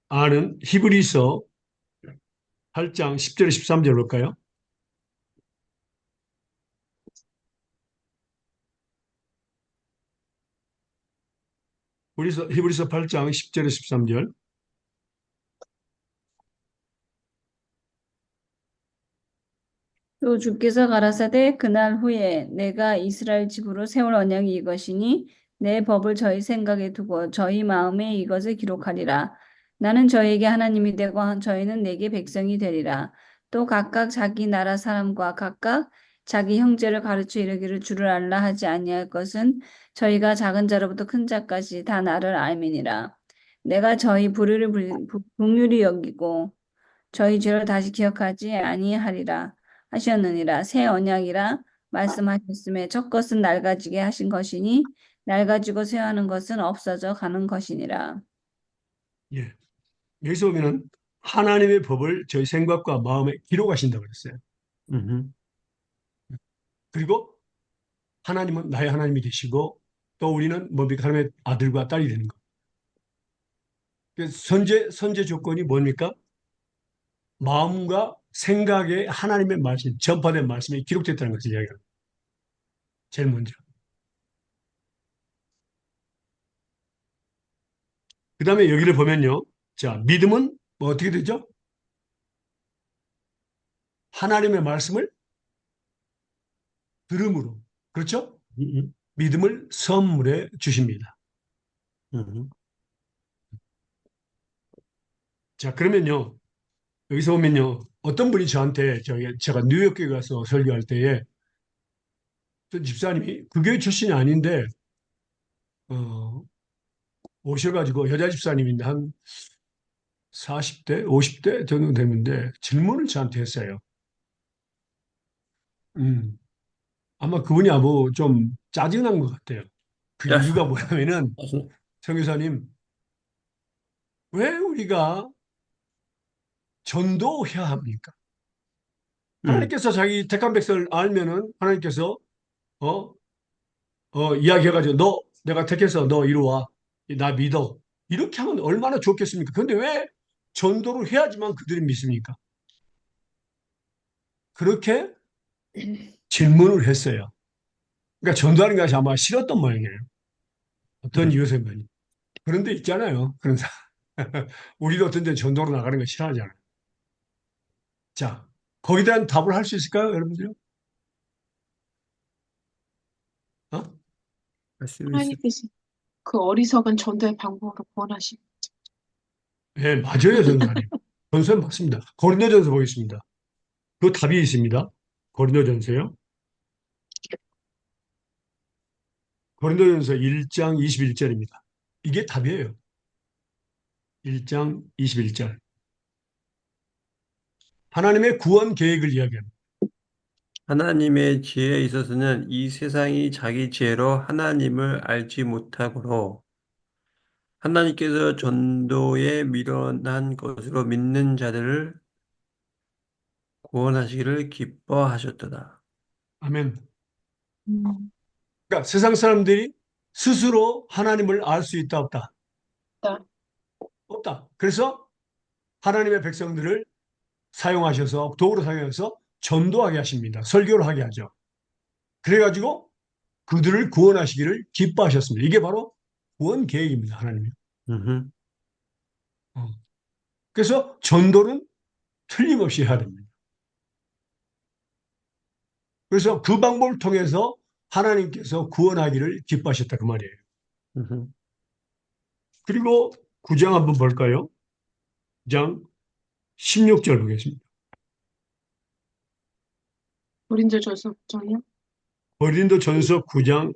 아는 히브리서 8장 10절 13절 볼까요? 히브리서 8장 10절에 13절. 또 주께서 가라사대 그날 후에 내가 이스라엘 집으로 세울 언약이 이것이니 내 법을 저희 생각에 두고 저희 마음에 이것을 기록하리라. 나는 저희에게 하나님이 되고 저희는 내게 백성이 되리라. 또 각각 자기 나라 사람과 각각 자기 형제를 가르쳐 이르기를 주를 알라 하지 아니할 것은 저희가 작은 자로부터 큰 자까지 다 나를 알미니라. 내가 저희 불의를 긍휼히 여기고 저희 죄를 다시 기억하지 아니하리라 하셨느니라. 새 언약이라 말씀하셨음에 첫 것은 낡아지게 하신 것이니 낡아지고 쇠하는 것은 없어져 가는 것이니라. 예. 여기서 보면은 하나님의 법을 저희 생각과 마음에 기록하신다고 그랬어요. 음, 그리고 하나님은 나의 하나님이 되시고 또 우리는 뭡니까? 하나님의 아들과 딸이 되는 것. 그래서 선제 조건이 뭡니까? 마음과 생각에 하나님의 말씀, 전파된 말씀이 기록됐다는 것을 이야기합니다. 제일 먼저. 그 다음에 여기를 보면요. 자, 믿음은 뭐 어떻게 되죠? 하나님의 말씀을 들음으로. 그렇죠? 음, 믿음을 선물해 주십니다. 음, 자, 그러면요. 여기서 보면요. 어떤 분이 저한테 제가 뉴욕에 가서 설교할 때에 또 집사님이 그 교회 출신이 아닌데 어, 오셔가지고 여자 집사님인데 한 40대, 50대 정도 되는데 질문을 저한테 했어요. 음, 아마 그분이 아마 좀 짜증난 것 같아요. 그 야, 이유가 뭐냐면은 성교사님 왜 우리가 전도해야 합니까? 음, 하나님께서 자기 택한 백성을 알면은 하나님께서 어, 이야기해가지고 너 내가 택해서 너 이리 와. 나 믿어. 이렇게 하면 얼마나 좋겠습니까? 그런데 왜 전도를 해야지만 그들이 믿습니까? 그렇게 질문을 했어요. 그러니까 전도하는 것이 아마 싫었던 모양이에요. 어떤 음, 이유에서인가. 그런데 있잖아요. 그런 사람. 우리도 어떤 데 전도로 나가는 거 싫어하잖아요. 자, 거기에 대한 답을 할 수 있을까요, 여러분들? 어? 말씀 있어. 하나님께서 그 어리석은 전도의 방법으로 구원하시. 네, 맞아요, 전사님. 전사님 맞습니다. 고린도전서 보겠습니다. 그 답이 있습니다. 고린도전서요. 고린도전서 1장 21절입니다. 이게 답이에요. 1장 21절. 하나님의 구원 계획을 이야기합니다. 하나님의 지혜에 있어서는 이 세상이 자기 지혜로 하나님을 알지 못하므로 하나님께서 전도에 미련한 것으로 믿는 자들을 구원하시기를 기뻐하셨도다. 아멘. 음, 그러니까 세상 사람들이 스스로 하나님을 알 수 있다, 없다? 나, 없다. 그래서 하나님의 백성들을 사용하셔서, 도구로 사용해서 전도하게 하십니다. 설교를 하게 하죠. 그래가지고 그들을 구원하시기를 기뻐하셨습니다. 이게 바로 구원 계획입니다, 하나님이. 음, 어. 그래서 전도는 틀림없이 해야 됩니다. 그래서 그 방법을 통해서 하나님께서 구원하기를 기뻐하셨다 그 말이에요. 음, 그리고 9장 한번 볼까요? 9장 16절 보겠습니다. 고린도전서 9장이요? 고린도전서 9장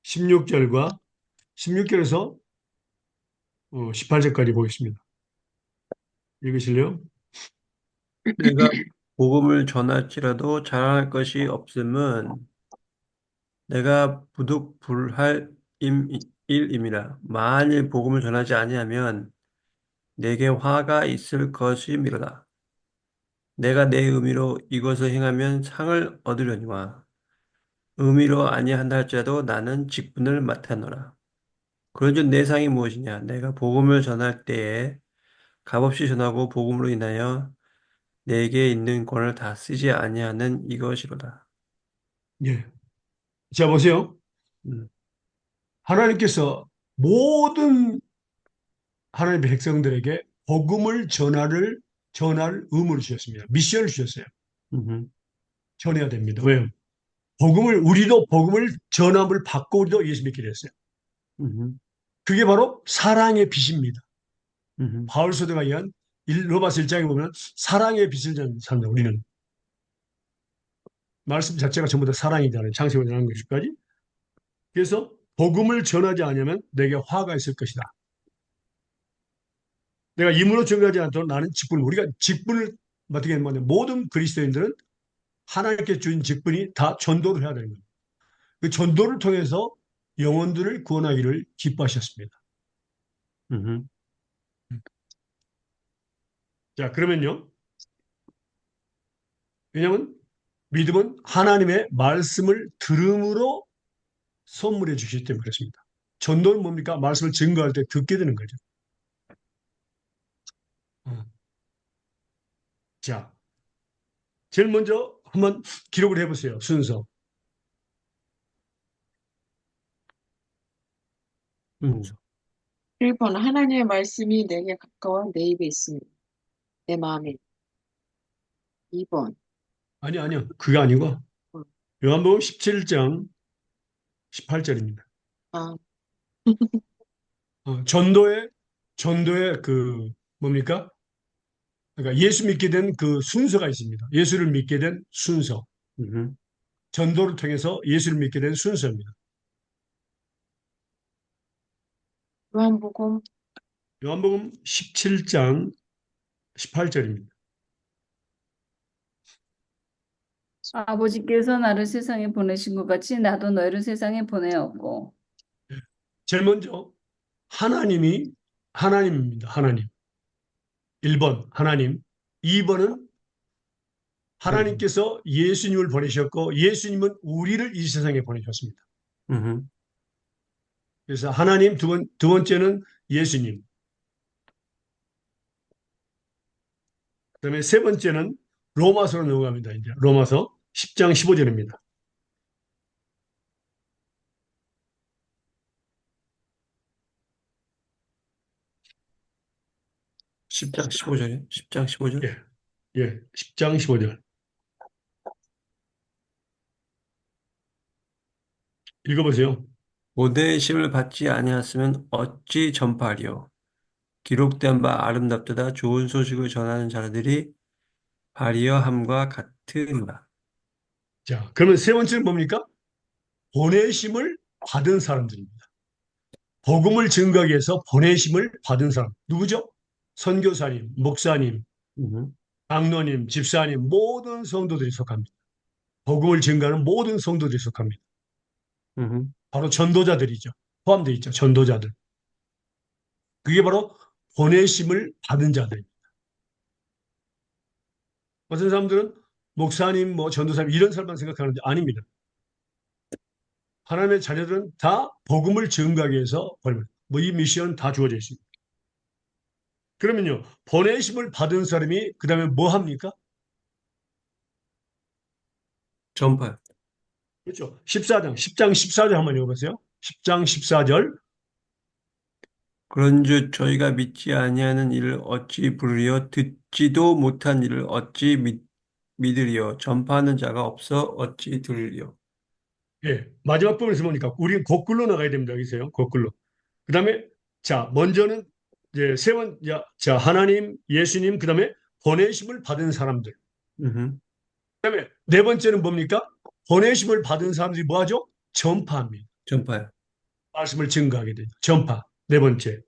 16절과 16절에서 18절까지 보겠습니다. 읽으실래요? 내가 복음을 전할지라도 자랑할 것이 없음은 내가 부득불할 일임이라. 만일 복음을 전하지 아니하면 내게 화가 있을 것이미로다. 내가 내 의미로 이것을 행하면 상을 얻으려니와 의미로 아니한다 할지라도 나는 직분을 맡아노라. 그런즉 내 상이 무엇이냐? 내가 복음을 전할 때에 값없이 전하고 복음으로 인하여 내게 있는 권을 다 쓰지 아니하는 이것이로다. 예. 자, 보세요. 음, 하나님께서 모든 하나님의 백성들에게 복음을 전할 의무를 주셨습니다. 미션을 주셨어요. 음, 전해야 됩니다. 왜요? 우리도 복음을 전함을 받고 우리도 예수 믿게 됐어요. 음, 그게 바로 사랑의 빛입니다. 음, 바울 사도가 이한 로마서 1장에 보면 사랑의 빛을 산다. 우리는 말씀 자체가 전부 다 사랑이잖아요. 창세부터 나온 것까지. 그래서 복음을 전하지 않으면 내게 화가 있을 것이다. 내가 임으로 전하지 않도록 나는 우리가 직분을 맡게 되는 건데 모든 그리스도인들은 하나님께 주신 직분이 다 전도를 해야 되는 거예요. 그 전도를 통해서 영혼들을 구원하기를 기뻐하셨습니다. 음, 자, 그러면요. 왜냐하면 믿음은 하나님의 말씀을 들음으로 선물해 주시기 때문에 그렇습니다. 전도는 뭡니까? 말씀을 증거할 때 듣게 되는 거죠. 어. 자, 제일 먼저 한번 기록을 해보세요. 순서. 1번 하나님의 말씀이 내게 가까워 내 입에 있으니 내 마음에. 2번 아니요. 그게 아니고 요한복음 17장 18절입니다. 아, 전도의 그 뭡니까? 그러니까 예수 믿게 된 그 순서가 있습니다. 예수를 믿게 된 순서. 음, 전도를 통해서 예수를 믿게 된 순서입니다. 요한복음 요한복음 17장 18절입니다. 아버지께서 나를 세상에 보내신 것 같이 나도 너희를 세상에 보내었고. 제일 먼저 하나님입니다. 하나님. 1번 하나님. 2번은 하나님께서 예수님을 보내셨고 예수님은 우리를 이 세상에 보내셨습니다. 음, 그래서 하나님 두 번째는 예수님. 그다음에 세 번째는 로마서로 넘어갑니다. 이제 로마서 10장 15절입니다. 10장 15절에 10장 15절. 예, 예, 10장 15절. 읽어보세요. 모대의 심을 받지 아니하였으면 어찌 전파하리요. 기록된 바 아름답도다 좋은 소식을 전하는 자들이 발이여 함과 같으니라. 자, 그러면 세 번째는 뭡니까? 보내심을 받은 사람들입니다. 복음을 증거하기 위해서 보내심을 받은 사람. 누구죠? 선교사님, 목사님, 음, 장로님, 집사님, 모든 성도들이 속합니다. 복음을 증거하는 모든 성도들이 속합니다. 음, 바로 전도자들이죠. 포함되어 있죠. 전도자들. 그게 바로 보내심을 받은 자들입니다. 어떤 사람들은 목사님, 전도사님 이런 사람만 생각하는데 아닙니다. 하나님의 자녀들은 다 복음을 증거하기 위해서 이 미션 다 주어져 있습니다. 그러면요, 보내심을 받은 사람이 그 다음에 뭐 합니까? 전파. 그렇죠. 10장 14절 한번 읽어보세요. 10장 14절. 그런즉 저희가 믿지 아니하는 일을 어찌 부르리요 듣지도 못한 일을 어찌 믿으리요 전파하는 자가 없어 어찌 들으리요. 예, 마지막 부분에서 보니까 우리는 거꾸로 나가야 됩니다. 여기서요. 거꾸로. 그다음에 자, 먼저는 이제 자, 하나님, 예수님, 그다음에 보내심을 받은 사람들. 음, 그다음에 네 번째는 뭡니까? 보내심을 받은 사람들이 뭐 하죠? 전파합니다. 전파요. 말씀을 증거하게 되죠. 전파. 네 번째.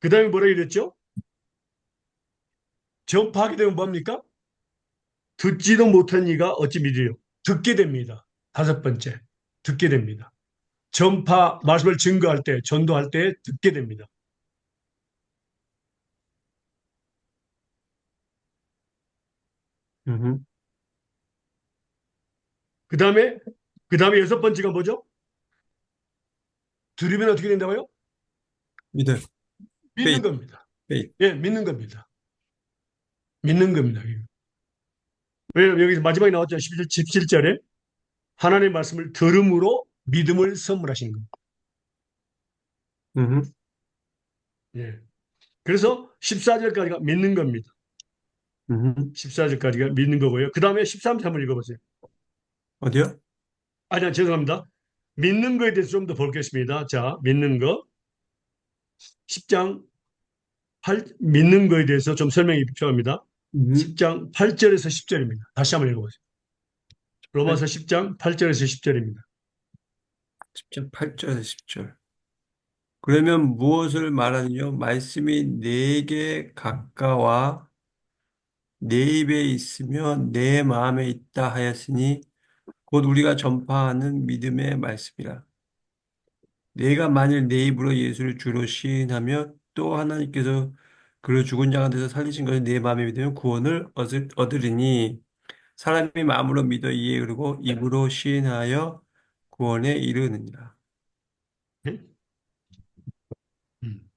그다음에 뭐라 그랬죠? 전파하게 되면 뭡니까? 듣지도 못한 이가 어찌 믿으려? 듣게 됩니다. 다섯 번째. 듣게 됩니다. 전파, 말씀을 증거할 때, 전도할 때 듣게 됩니다. 음, 그 다음에 여섯 번째가 뭐죠? 들으면 어떻게 된다고요? 믿어요. 믿는 faith, 겁니다. faith. 예, 믿는 겁니다. 믿는 겁니다. 왜냐면 여기서 마지막에 나왔잖아요. 17절에 하나님의 말씀을 들음으로 믿음을 선물하시는 겁니다. 음, 예. 그래서 14절까지가 믿는 겁니다. 음. 14절까지가 믿는 거고요. 그 다음에 13절 한번 읽어보세요. 어디요? 아니, 죄송합니다. 믿는 거에 대해서 좀 더 보겠습니다. 자, 믿는 거. 10장 믿는 거에 대해서 좀 설명이 필요합니다. 음. 10장 8절에서 10절입니다. 다시 한번 읽어보세요. 로마서 10장 8절에서 10절입니다. 10장 8절에서 10절. 그러면 무엇을 말하느냐? 말씀이 내게 가까워 내 입에 있으며 내 마음에 있다 하였으니 곧 우리가 전파하는 믿음의 말씀이라. 내가 만일 내 입으로 예수를 주로 시인하며 또 하나님께서 그를 죽은 자 가운데서 살리신 것을 내 마음에 믿으면 구원을 얻으리니 사람이 마음으로 믿어 이에 이르고 입으로 시인하여 구원에 이르느니라. 네? 음.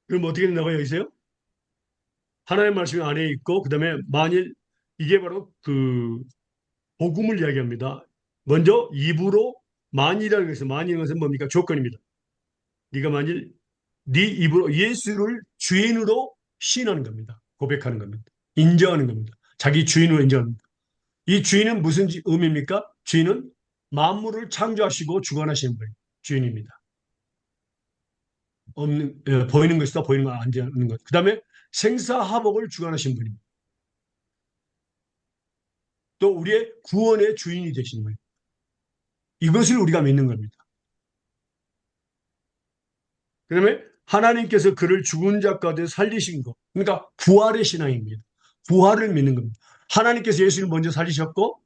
그럼 어떻게 된다고 여기서요? 하나님의 말씀이 안에 있고, 그 다음에 만일 이게 바로 그 복음을 이야기합니다. 먼저 입으로 만일이라는 것은 만일이라는 것은 뭡니까? 조건입니다. 네가 만일 네 입으로 예수를 주인으로 시인하는 겁니다. 고백하는 겁니다. 인정하는 겁니다. 자기 주인으로 인정합니다. 이 주인은 무슨 의미입니까? 주인은 만물을 창조하시고 주관하시는 분이 주인입니다. 보이는 것이다 보이는 거 안 되는 것. 그 다음에 생사화복을 주관하신 분입니다. 또 우리의 구원의 주인이 되시는 거예요. 이것을 우리가 믿는 겁니다. 그다음에 하나님께서 그를 죽은 자 가운데 살리신 것. 그러니까 부활의 신앙입니다. 부활을 믿는 겁니다. 하나님께서 예수를 먼저 살리셨고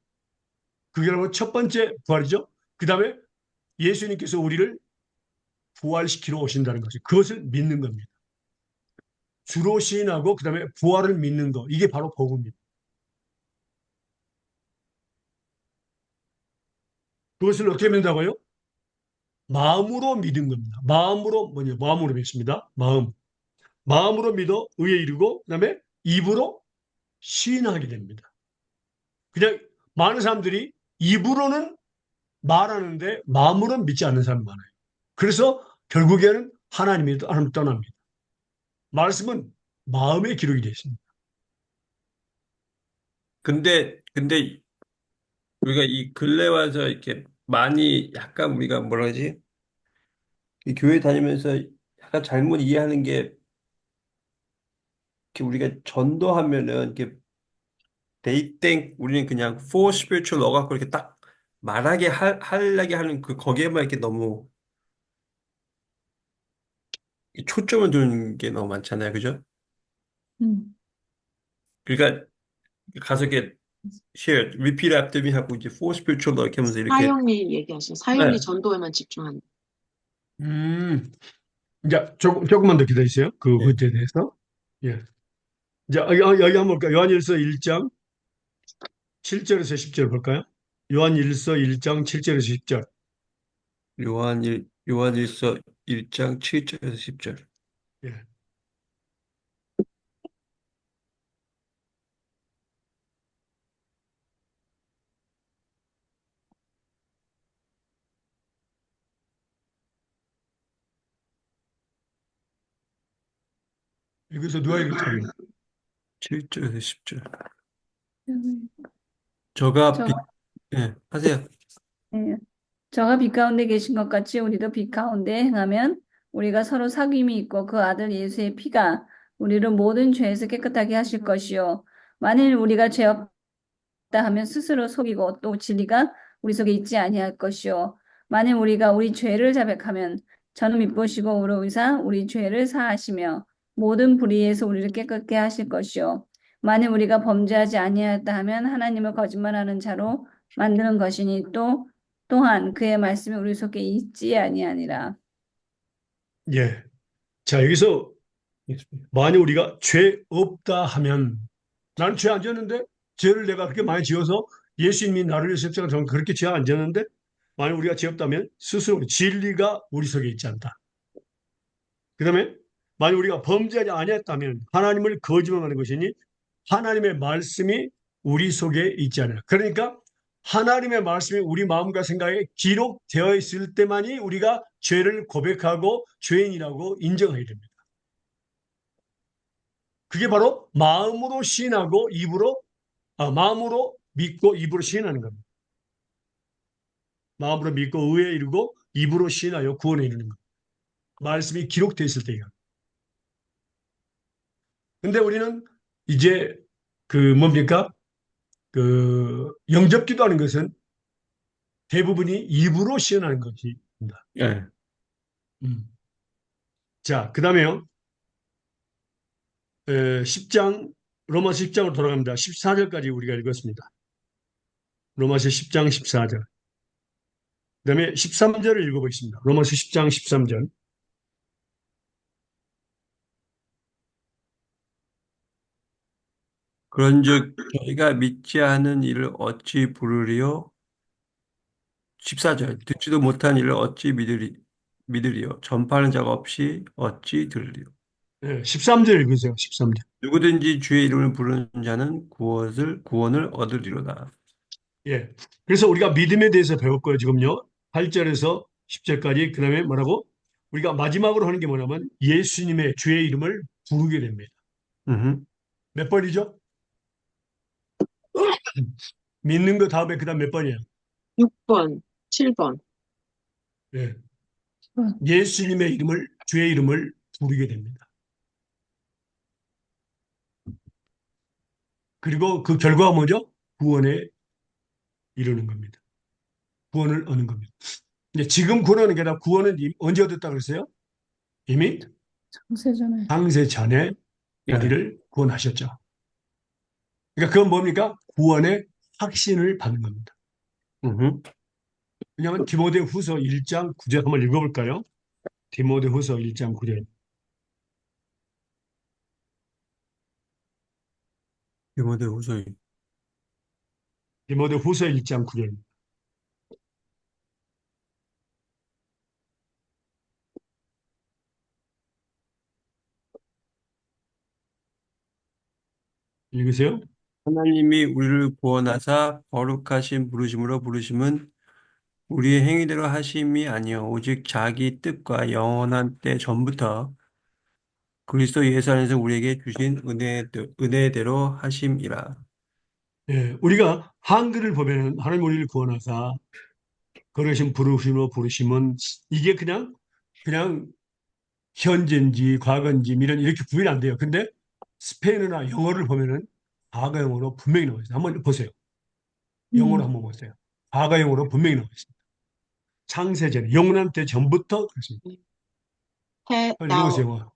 그게 바로 첫 번째 부활이죠. 그다음에 예수님께서 우리를 부활시키러 오신다는 것이 그것을 믿는 겁니다. 주로 시인하고 그다음에 부활을 믿는 것. 이게 바로 복음입니다. 그것을 어떻게 믿는다고요? 마음으로 믿은 겁니다. 마음으로 믿습니다. 마음으로 믿어 의에 이르고 그다음에 입으로 시인하게 됩니다. 그냥 많은 사람들이 입으로는 말하는데 마음으로는 믿지 않는 사람이 많아요. 그래서 결국에는 하나님 떠납니다. 말씀은 마음의 기록이 되어 있습니다. 근데 우리가 이 근래 와서 이렇게 많이 약간 우리가 뭐라 하지? 이 교회 다니면서 약간 잘못 이해하는 게 이렇게 우리가 전도하면은 이렇게 they think 우리는 그냥 for spiritual 넣어갖고 이렇게 딱 말하게 하려게 하는 그 거기에만 이렇게 너무 초점을 두는 게 너무 많잖아요, 그죠? 음. 그러니까 가서 이렇게 share, repeat after me 하고 이제 for spiritual 이렇게 하면서 이렇게 사형리 얘기하시죠. 사형리 네. 전도에만 집중한다. 이제 조금만 더 기다리세요. 그 예. 문제에 대해서. 예. 이제 여기 한번 볼까요? 요한일서 1장 7절에서 10절 볼까요? 요한일서 1장 7절에서 10절. 요한일서 1장 7절에서 10절. 예. 여기서 누가 읽을까요? 7절에서 10절. 음. 저가 저, 예, 하세요. 예. 저가 빛 가운데 계신 것 같이 우리도 빛 가운데 행하면 우리가 서로 사귐이 있고 그 아들 예수의 피가 우리를 모든 죄에서 깨끗하게 하실 것이요. 만일 우리가 죄 없다 하면 스스로 속이고 또 진리가 우리 속에 있지 아니할 것이요. 만일 우리가 우리 죄를 자백하면 저는 미쁘시고 우리 의사 우리 죄를 사하시며 모든 불의에서 우리를 깨끗게 하실 것이요. 만일 우리가 범죄하지 아니하였다 하면 하나님을 거짓말하는 자로 만드는 것이니 또한 그의 말씀이 우리 속에 있지 아니하니라. 예. 자, 여기서 만약 우리가 죄 없다 하면 나는 죄 안 지었는데 죄를 내가 그렇게 많이 지어서 예수님이 나를 위해서 십자가 저는 그렇게 죄 안 지었는데 만약 우리가 죄 없다면 스스로 진리가 우리 속에 있지 않다. 그다음에 만약 우리가 범죄하지 아니했다면 하나님을 거짓말하는 것이니 하나님의 말씀이 우리 속에 있지 않아요. 그러니까 하나님의 말씀이 우리 마음과 생각에 기록되어 있을 때만이 우리가 죄를 고백하고 죄인이라고 인정해야 됩니다. 그게 바로 마음으로 시인하고 마음으로 믿고 입으로 시인하는 겁니다. 마음으로 믿고 의에 이르고 입으로 시인하여 구원에 이르는 겁니다. 말씀이 기록되어 있을 때요. 근데 우리는 이제 뭡니까? 영접 기도하는 것은 대부분이 입으로 시인하는 것입니다. 예. 음. 자, 그 다음에요. 10장, 로마서 10장으로 돌아갑니다. 14절까지 우리가 읽었습니다. 로마서 10장 14절. 그 다음에 13절을 읽어보겠습니다. 로마서 10장 13절. 그런즉 저희가 믿지 않은 일을 어찌 부르리요? 14절. 듣지도 못한 일을 어찌 믿으리요? 전파하는 자가 없이 어찌 들으리요? 13절 읽으세요. 13절. 누구든지 주의 이름을 부르는 자는 구원을 얻으리로다. 예. 그래서 우리가 믿음에 대해서 배웠고요. 지금요. 8절에서 10절까지. 그 다음에 뭐라고? 우리가 마지막으로 하는 게 뭐냐면 예수님의 주의 이름을 부르게 됩니다. 음흠. 몇 번이죠? 믿는 거 다음에 그 다음 몇 번이에요? 6번, 7번. 예. 예수님의 이름을, 주의 이름을 부르게 됩니다. 그리고 그 결과가 뭐죠? 구원에 이르는 겁니다. 구원을 얻는 겁니다. 근데 지금 구원하는 게 아니라 구원은 언제 얻었다 그랬어요? 이미 창세전에. 창세 전에 예. 우리를 구원하셨죠. 그러니까 그건 뭡니까? 구원의 확신을 받는 겁니다. 음흠. 왜냐하면 디모데후서 1장 9절 한번 읽어볼까요? 디모데후서 1장 9절. 디모데후서 디모데후서 1장 9절. 읽으세요. 하나님이 우리를 구원하사 거룩하신 부르심으로 부르심은 우리의 행위대로 하심이 아니요 오직 자기 뜻과 영원한 때 전부터 그리스도 예수 안에서 우리에게 주신 은혜대로 하심이라. 예, 우리가 한글을 보면은 하나님 우리를 구원하사 그러신 부르심으로 부르심은 이게 그냥 현재인지 과거인지 미래 이렇게 구별이 안 돼요. 근데 스페인어나 영어를 보면은 과거형으로 분명히 나와 있어요. 한번 보세요. 영어로 한번 보세요. 과거형으로 분명히 나와 있습니다. 창세전, 영원한 때 전부터 그렇습니다. 빨리 Now, 읽어보세요. 영어.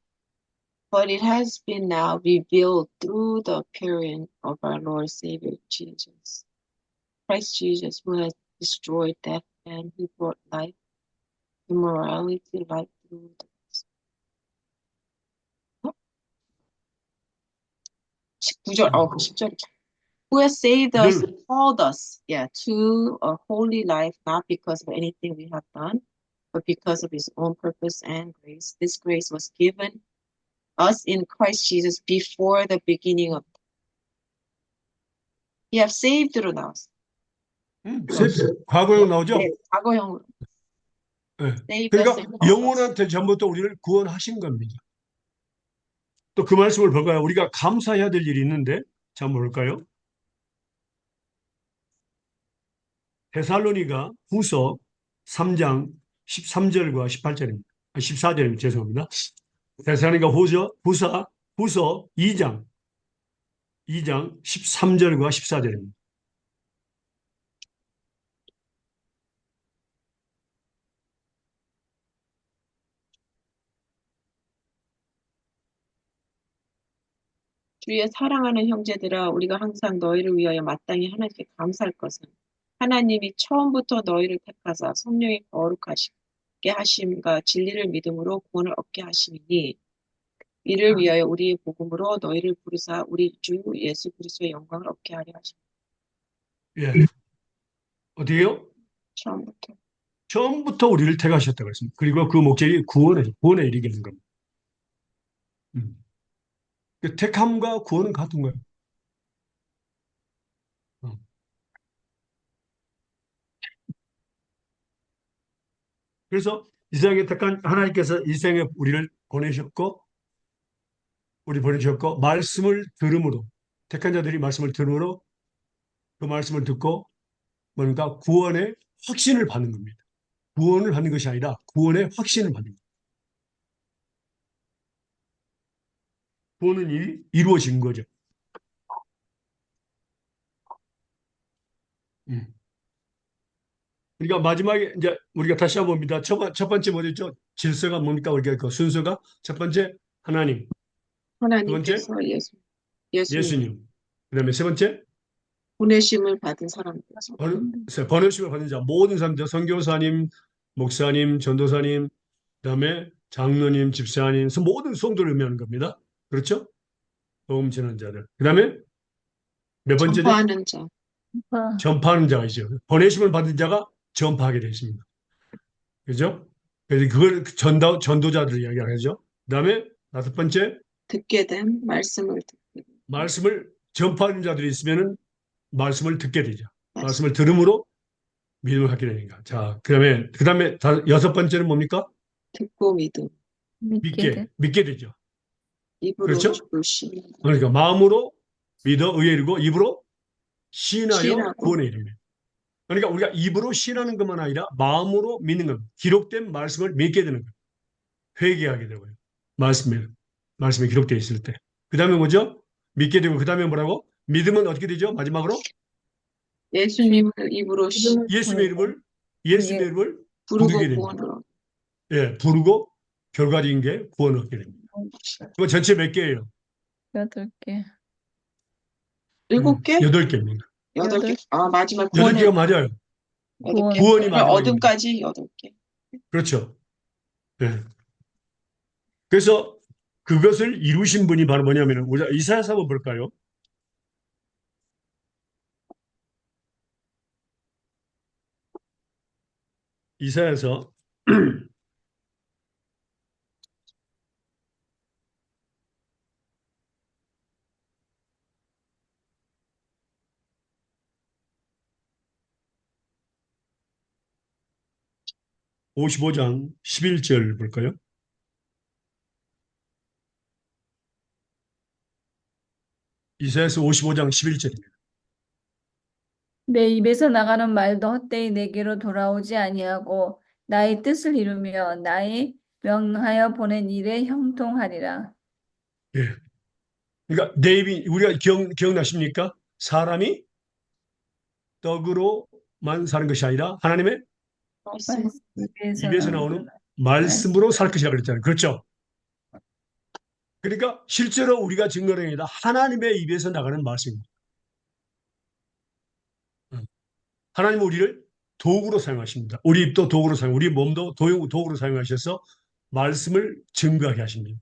but it has been now revealed through the appearing of our Lord Savior Jesus, Christ Jesus, who has destroyed death and he brought life, immorality, life through the 19절, 10절. Who has saved us, 구절, called us, to a holy life, not because of anything we have done, but because of his own purpose and grace. This grace was given us in Christ Jesus before the beginning of He have saved로 나왔어. 과거형 나오죠? 네, 과거형으로. 네. Saved us 그러니까 and called us. 영원한 때 전부터 우리를 구원하신 겁니다. 또 그 말씀을 볼까요? 우리가 감사해야 될 일이 있는데, 자, 한번 볼까요? 데살로니가 후서 3장 13절과 18절입니다. 14절입니다. 죄송합니다. 데살로니가 후서 2장 13절과 14절입니다. 주의 사랑하는 형제들아, 우리가 항상 너희를 위하여 마땅히 하나님께 감사할 것은 하나님이 처음부터 너희를 택하사 성령의 거룩하시게 하심과 진리를 믿음으로 구원을 얻게 하심이니 이를 위하여 우리의 복음으로 너희를 부르사 우리 주 예수 그리스도의 영광을 얻게 하려 하십니다. 예. 어디에요? 처음부터. 처음부터 우리를 택하셨다고 했습니다. 그리고 그 목적이 구원에 이르게 하는 겁니다. 그 택함과 구원은 같은 거예요. 어. 그래서 이 세상에 택한 하나님께서 이 세상에 우리를 보내셨고 말씀을 들음으로 택한 자들이 말씀을 들음으로 그 말씀을 듣고 뭔가 구원의 확신을 받는 겁니다. 구원을 받는 것이 아니라 구원의 확신을 받는 겁니다. 구원은 이루어진 거죠. 음. 그러니까 마지막에 이제 우리가 다시 한번 봅니다. 첫 번째 뭐였죠? 질서가 뭡니까? 우리가 그 순서가 첫 번째 하나님, 두 번째 하나님께서 예수님 예수님, 그다음에 세 번째 보내심을 받은 사람들. 번호식을 받는 자 모든 사람들, 선교사님, 목사님, 전도사님, 그다음에 장로님, 집사님, 모든 성도를 의미하는 겁니다. 그렇죠? 복음 전하는 자들. 그다음에 몇 번째죠? 전파하는 자. 전파하는 자이죠. 번호식을 받은 자가 전파하게 되어 있습니다. 그죠? 그래서 그걸 전도자들 이야기하죠. 그다음에 다섯 번째 듣게 된 말씀을 듣게 된 말씀을 전파하는 자들이 있으면은 말씀을 듣게 되죠. 말씀. 말씀을 들음으로 믿음을 갖게 되니까. 자, 그다음에 여섯 번째는 뭡니까? 듣고 믿음. 믿게 되죠. 입으로 그렇죠? 주시. 그러니까 마음으로 믿어 의에 이르고 입으로 시인하여 시인하고. 구원에 이릅니다. 그러니까 우리가 입으로 시인하는 것만 아니라 마음으로 믿는 것, 기록된 말씀을 믿게 되는 거예요. 회개하게 되고요. 말씀에 기록되어 있을 때. 그 다음에 뭐죠? 믿게 되고, 그 다음에 뭐라고? 믿음은 어떻게 되죠? 마지막으로? 예수님을 입으로 예수님의 이름을 부르고 부르게 됩니다. 구원을 얻. 예, 부르고 결과적인 게 구원을 얻게 됩니다. 그거 전체 몇 개예요? 8개. 7개? 8개입니다. 8개. 아, 마지막 8개가 맞아요. 8개. 구원이 그럼 마지막입니다. 어둠까지 8개. 그렇죠. 예. 그래서 그것을 이루신 분이 바로 뭐냐면, 우리가 이사야서 한번 볼까요? 이사야서 55장 11절 볼까요? 이사야서 55장 11절입니다. 내 입에서 나가는 말도 헛되이 내게로 돌아오지 아니하고 나의 뜻을 이루며 나의 명하여 보낸 일에 형통하리라. 예. 그러니까 내 입이 우리가 기억나십니까? 사람이 떡으로만 사는 것이 아니라 하나님의 말씀. 입에서 나오는 말씀으로 살 것이라 그랬잖아요. 그렇죠? 그러니까 실제로 우리가 증거하는 게 아니라 하나님의 입에서 나가는 말씀입니다. 하나님은 우리를 도구로 사용하십니다. 우리 입도 도구로 우리 몸도 도구로 사용하셔서 말씀을 증거하게 하십니다.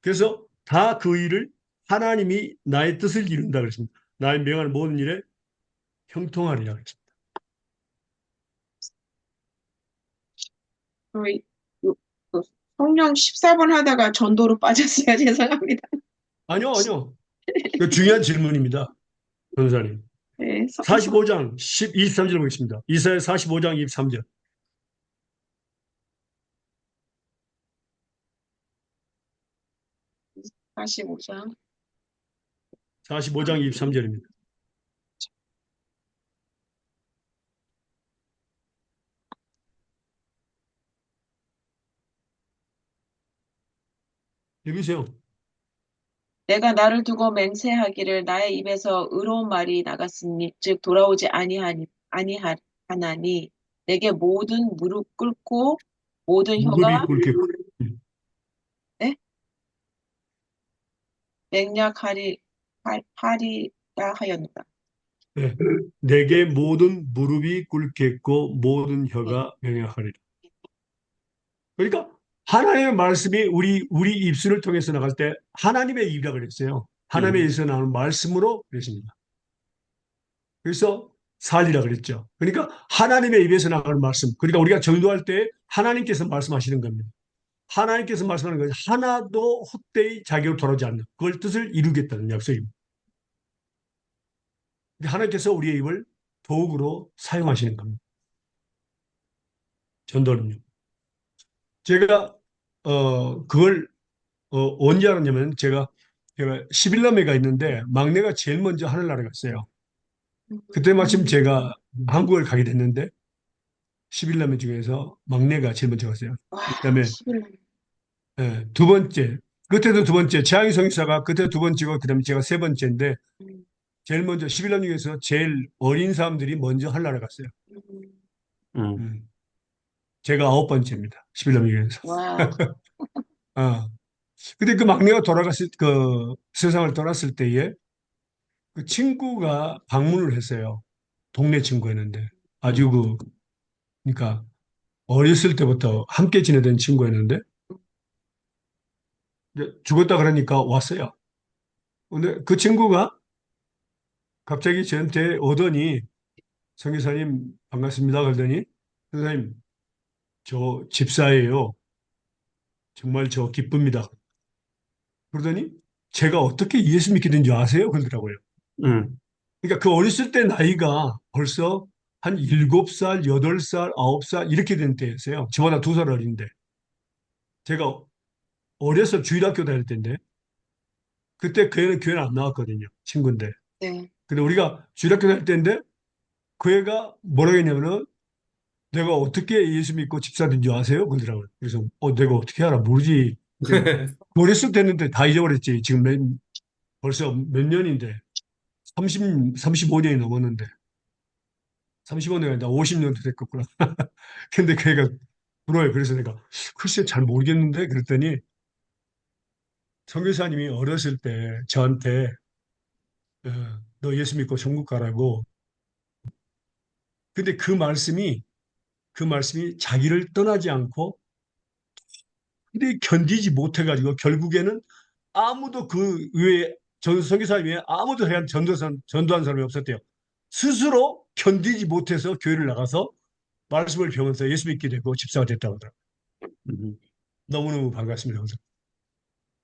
그래서 다 그 일을 하나님이 나의 뜻을 이룬다 그랬습니다. 나의 명하는 모든 일에 형통하리라 그랬습니다. 저희 그 성령 14번 하다가 전도로 빠졌어요. 죄송합니다. 아니요. 그 중요한 질문입니다. 변호사님. 네, 45장 23절 보겠습니다. 이사야 45장 23절. 45장. 45장 23절입니다. 읽으세요. 내가 나를 두고 맹세하기를 나의 입에서 의로운 말이 나갔으니 즉 돌아오지 아니하나니 내게 모든 무릎 꿇고 모든 무릎이 혀가 꿇게. 네? 하리라 하였노라. 네. 내게 모든 무릎이 꿇겠고 모든 혀가 명령하리라. 그러니까 하나님의 말씀이 우리 입술을 통해서 나갈 때 하나님의 입이라 그랬어요. 하나님의 입에서 나오는 말씀으로 그랬습니다. 그래서 살리라 그랬죠. 그러니까 하나님의 입에서 나가는 말씀. 그러니까 우리가 전도할 때 하나님께서 말씀하시는 겁니다. 하나님께서 말씀하는 것은 하나도 헛되이 자기로 돌아오지 않는 그걸 뜻을 이루겠다는 약속입니다. 하나님께서 우리의 입을 도구로 사용하시는 겁니다. 전도는요. 제가 그걸 언제 알았냐면 제가 11남매가 있는데 막내가 제일 먼저 하늘나라 갔어요. 그때 마침 제가 한국을 가게 됐는데 11남매 중에서 막내가 제일 먼저 갔어요. 와, 그다음에 11년. 두 번째, 그때도 두 번째, 최양희 성교사가 그때 두 번째고 그다음에 제가 세 번째인데 제일 먼저 11남 중에서 제일 어린 사람들이 먼저 하늘나라 갔어요. 음. 제가 아홉 번째입니다. 11남 중에서. 와, 아, 근데 그 막내가 돌아갔을 그 세상을 떠났을 때에 그 친구가 방문을 했어요. 동네 친구였는데 아주 그러니까 어렸을 때부터 함께 지내던 친구였는데 이제 죽었다 그러니까 왔어요. 근데 그 친구가 갑자기 저한테 오더니 성교사님 반갑습니다 그러더니 선생님 저 집사예요. 정말 저 기쁩니다. 그러더니 제가 어떻게 예수 믿게 된 줄 아세요? 그러더라고요. 음. 그러니까 그 어렸을 때 나이가 벌써 한 7살, 8살, 9살 이렇게 된 때였어요. 저보다 2살 어린데. 제가 어려서 주일학교 다닐 때인데 그때 그 애는 교회는 안 나왔거든요. 친구인데. 네. 근데 우리가 주일학교 다닐 때인데 그 애가 뭐라고 했냐면은 내가 어떻게 예수 믿고 집사 된 줄 아세요? 그러더라고요. 그래서 내가 어떻게 알아? 모르지. 어렸을 때 했는데 다 잊어버렸지. 지금 벌써 몇 년인데 35년이 넘었는데 35년이 아니라 50년도 됐겠구나. 근데 그 애가 불어요. 그래서 내가 글쎄 잘 모르겠는데 그랬더니 선교사님이 어렸을 때 저한테 어, 너 예수 믿고 천국 가라고. 근데 그 말씀이 자기를 떠나지 않고 근데 견디지 못해가지고 결국에는 아무도 그 외에 선교사님 외에 아무도 전도한 사람이 없었대요. 스스로 견디지 못해서 교회를 나가서 말씀을 배우면서 예수 믿게 되고 집사가 됐다고 하더라고요. 음. 너무너무 반갑습니다. 그래서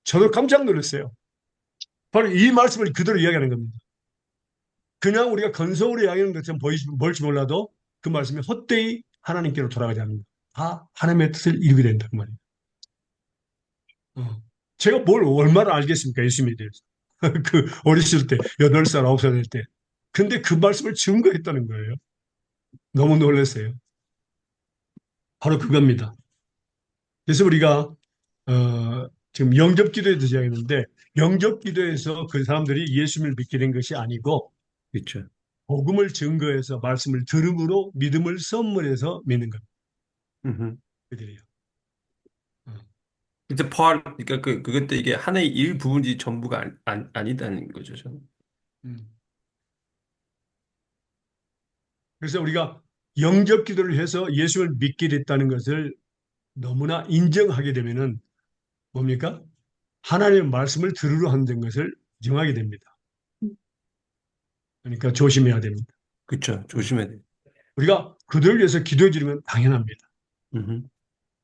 저도 깜짝 놀랐어요. 바로 이 말씀을 그대로 이야기하는 겁니다. 그냥 우리가 건성으로 이야기하는 것처럼 보일지 몰라도 그 말씀이 헛되이 하나님께로 돌아가지 않는다. 다 하나님의 뜻을 이루게 된다. 그 말이에요. 제가 뭘 얼마나 알겠습니까? 예수님에 대해서. 그 어렸을 때, 8살, 9살 될 때. 근데 그 말씀을 증거했다는 거예요. 너무 놀랐어요. 바로 그겁니다. 그래서 우리가 지금 영접 기도에 대해서 이야기했는데 영접 기도에서 그 사람들이 예수님을 믿게 된 것이 아니고 그렇죠. 복음을 증거해서 말씀을 들음으로 믿음을 선물해서 믿는 겁니다. 음. 그들이요. 이제 그러니까 그때 이게 하나의 일부분이 전부가 아니다는 거죠, 저는. 음. 그래서 우리가 영접 기도를 해서 예수를 믿게 됐다는 것을 너무나 인정하게 되면은 뭡니까? 하나님의 말씀을 들으러 한다는 것을 정하게 됩니다. 그러니까 조심해야 됩니다. 그렇죠. 조심해야 돼요. 우리가 그들을 위해서 기도해 주면 당연합니다. 음.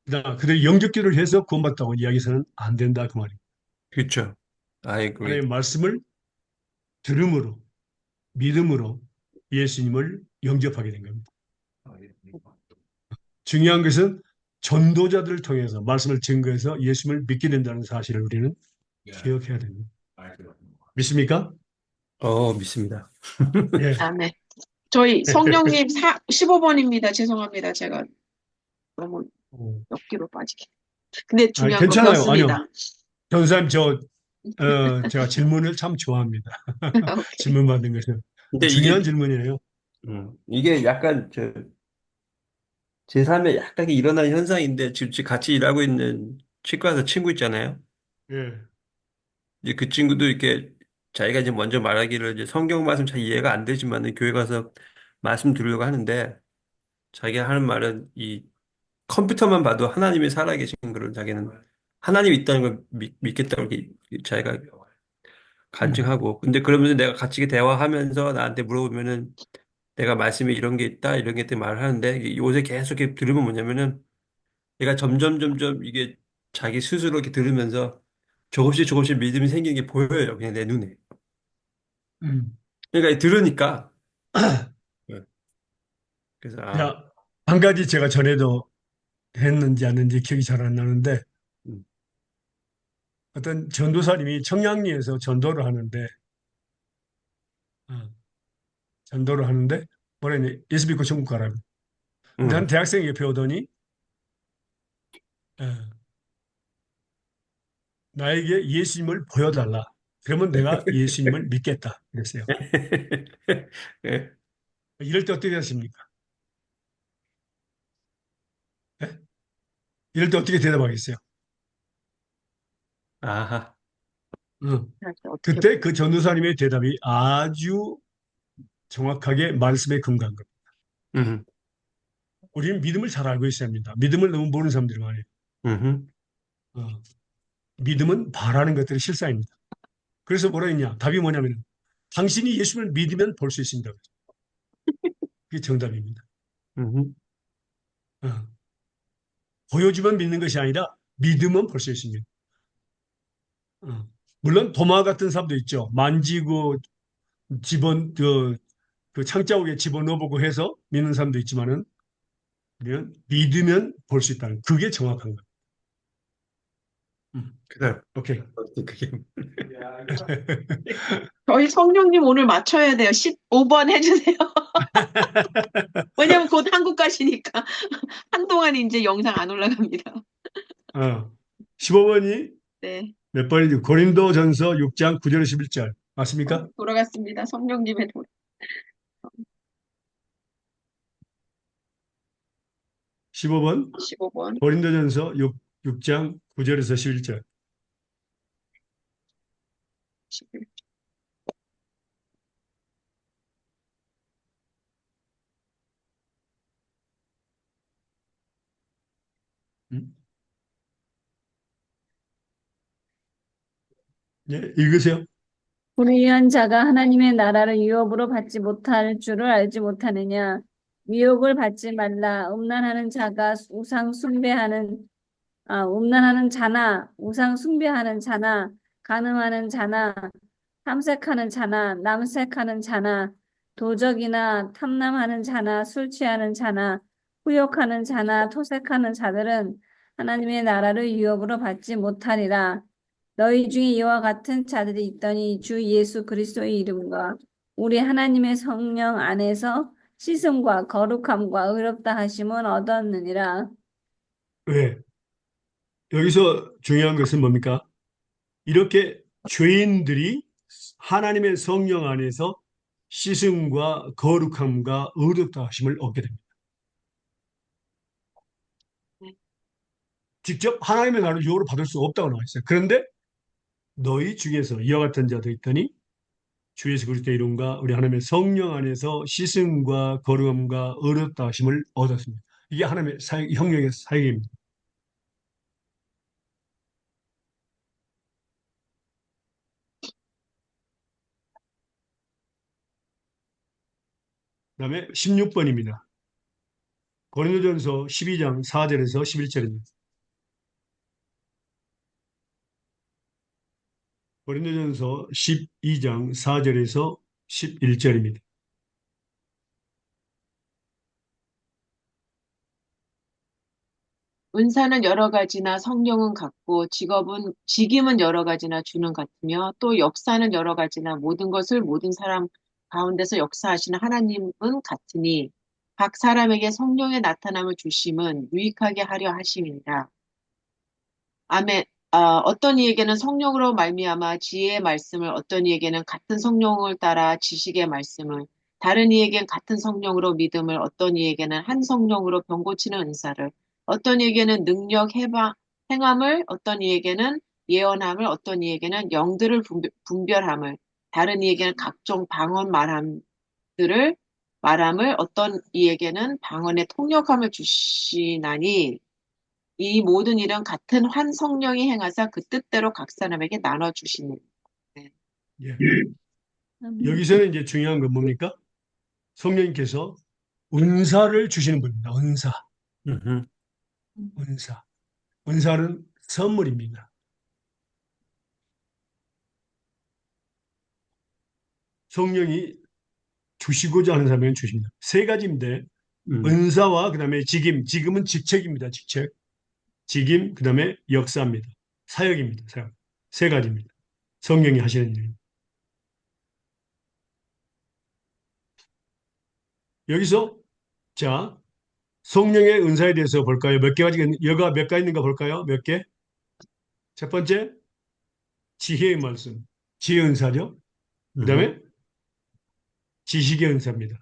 그러나 그들이 영접 기도를 해서 구원받다고 이야기해서는 안 된다 그 말입니다. 그렇죠. I agree. 하나님의 말씀을 들음으로 믿음으로 예수님을 영접하게 된 겁니다. 중요한 것은 전도자들을 통해서 말씀을 증거해서 예수님을 믿게 된다는 사실을 우리는 기억해야 됩니다. 믿습니까? 믿습니다. 예. 아멘. 저희 성령님 15번입니다. 죄송합니다. 제가 너무 어. 몇 개로 빠지게. 근데 아니, 중요한 건 괜찮아요. 그렇습니다. 아니요. 전사님, 제가 질문을 참 좋아합니다. 오케이. 질문 받는 것은 근데 중요한 이게, 질문이에요. 이게 약간 제 삶에 약간 일어나는 현상인데, 지금 같이 일하고 있는 치과에서 친구 있잖아요. 예. 이제 그 친구도 이렇게 자기가 이제 먼저 말하기를 이제 성경 말씀 잘 이해가 안 되지만은 교회 가서 말씀 들으려고 하는데, 자기가 하는 말은 이 컴퓨터만 봐도 하나님이 살아계신 거를 자기는 하나님이 있다는 걸 믿겠다고 이렇게 자기가 음, 간증하고, 근데 그러면서 내가 같이 대화하면서 나한테 물어보면은 내가 말씀에 이런 게 있다 이런 게 있다 말을 하는데, 이게 요새 계속 이렇게 들으면 뭐냐면은 얘가 점점 이게 자기 스스로 이렇게 들으면서 조금씩 믿음이 생기는 게 보여요, 그냥 내 눈에. 음. 그러니까 들으니까. 네. 그래서 자, 한 가지 제가 전에도 했는지 안 했는지 기억이 잘 안 나는데 음, 어떤 전도사님이 청량리에서 어, 전도를 하는데 뭐라 했니? 예수 믿고 천국 가라고. 근데 한 음. 대학생이 옆에 오더니 어, 나에게 예수님을 보여달라. 그러면 내가 예수님을 믿겠다. 그랬어요. 예. 이럴 때 어떻게 하십니까? 예? 이럴 때 어떻게 대답하겠어요? 아하. 어. 어떻게 그때 그 전도사님의 대답이 아주 정확하게 말씀에 근거한 겁니다. 음, 우리는 믿음을 잘 알고 있어야 합니다. 믿음을 너무 모르는 사람들이 많아요. 음, 어. 믿음은 바라는 것들이 실상입니다. 그래서 뭐라 했냐? 답이 뭐냐면 당신이 예수를 믿으면 볼 수 있습니다. 그게 정답입니다. 음, 어. 보여주면 믿는 것이 아니라 믿으면 볼 수 있습니다. 어. 물론 도마 같은 사람도 있죠. 만지고 그 창자국에 집어넣어보고 해서 믿는 사람도 있지만은 우리는 믿으면 볼 수 있다는 그게 정확한 거예요. 그다음 오케이. 그게 저희 성령님 오늘 맞춰야 돼요. 15번 해주세요. 왜냐면 곧 한국 가시니까 한동안 이제 영상 안 올라갑니다. 15번이 네, 몇 번이지? 고린도전서 6장 9절 11절 맞습니까? 돌아갔습니다. 성령님의 15번 15번. 고린도전서 6장 9절에서 11절. 음? 예, 읽으세요. 불의한 자가 하나님의 나라를 유업으로 받지 못할 줄을 알지 못하느냐. 유업을 받지 말라. 음란하는 자가 음란하는 자나 우상 숭배하는 자나 간음하는 자나 탐색하는 자나 남색하는 자나 도적이나 탐남하는 자나 술 취하는 자나 후욕하는 자나 토색하는 자들은 하나님의 나라를 유업으로 받지 못하리라. 너희 중에 이와 같은 자들이 있더니 주 예수 그리스도의 이름과 우리 하나님의 성령 안에서 씻음과 거룩함과 의롭다 하심은 얻었느니라. 왜? 여기서 중요한 것은 뭡니까? 이렇게 죄인들이 하나님의 성령 안에서 씻음과 거룩함과 의롭다 하심을 얻게 됩니다. 직접 하나님의 나라를 유업으로 받을 수 없다고 나와 있어요. 그런데 너희 중에서 이와 같은 자도 있더니 주 예수 그리스도의 이름과 우리 하나님의 성령 안에서 씻음과 거룩함과 의롭다 하심을 얻었습니다. 이게 하나님의 형령의 사역입니다. 그다음에 16번입니다. 고린도전서 12장 4절에서 11절입니다. 고린도전서 12장 4절에서 11절입니다. 은사는 여러 가지나 성령은 같고 직임은 여러 가지나 주는 같으며 또 역사는 여러 가지나 모든 것을 모든 사람 가운데서 역사하시는 하나님은 같으니 각 사람에게 성령의 나타남을 주심은 유익하게 하려 하심이니라. 아멘. 어떤 이에게는 성령으로 말미암아 지혜의 말씀을, 어떤 이에게는 같은 성령을 따라 지식의 말씀을, 다른 이에게는 같은 성령으로 믿음을, 어떤 이에게는 한 성령으로 병 고치는 은사를, 어떤 이에게는 능력 행함을, 어떤 이에게는 예언함을, 어떤 이에게는 영들을 분별함을, 다른 이에게는 각종 방언 말함을, 어떤 이에게는 방언의 통역함을 주시나니, 이 모든 일은 같은 한 성령이 행하사 그 뜻대로 각 사람에게 나눠 주시는. 네. 예. 아멘. 여기서는 이제 중요한 건 뭡니까? 성령님께서 은사를 주시는 분입니다. 은사, 음, 은사. 은사는 선물입니다. 성령이 주시고자 하는 사람에게 주십니다. 세 가지인데 음, 은사와 그다음에 직임, 직임은 직책입니다. 직책. 직임, 그다음에 역사입니다. 사역입니다. 사역. 세 가지입니다. 성령이 하시는 일. 여기서 자 성령의 은사에 대해서 볼까요? 몇 개가 여가 몇 가지 있는가 볼까요? 몇 개? 첫 번째 지혜의 말씀, 지혜 은사죠. 음, 그다음에 지식의 은사입니다.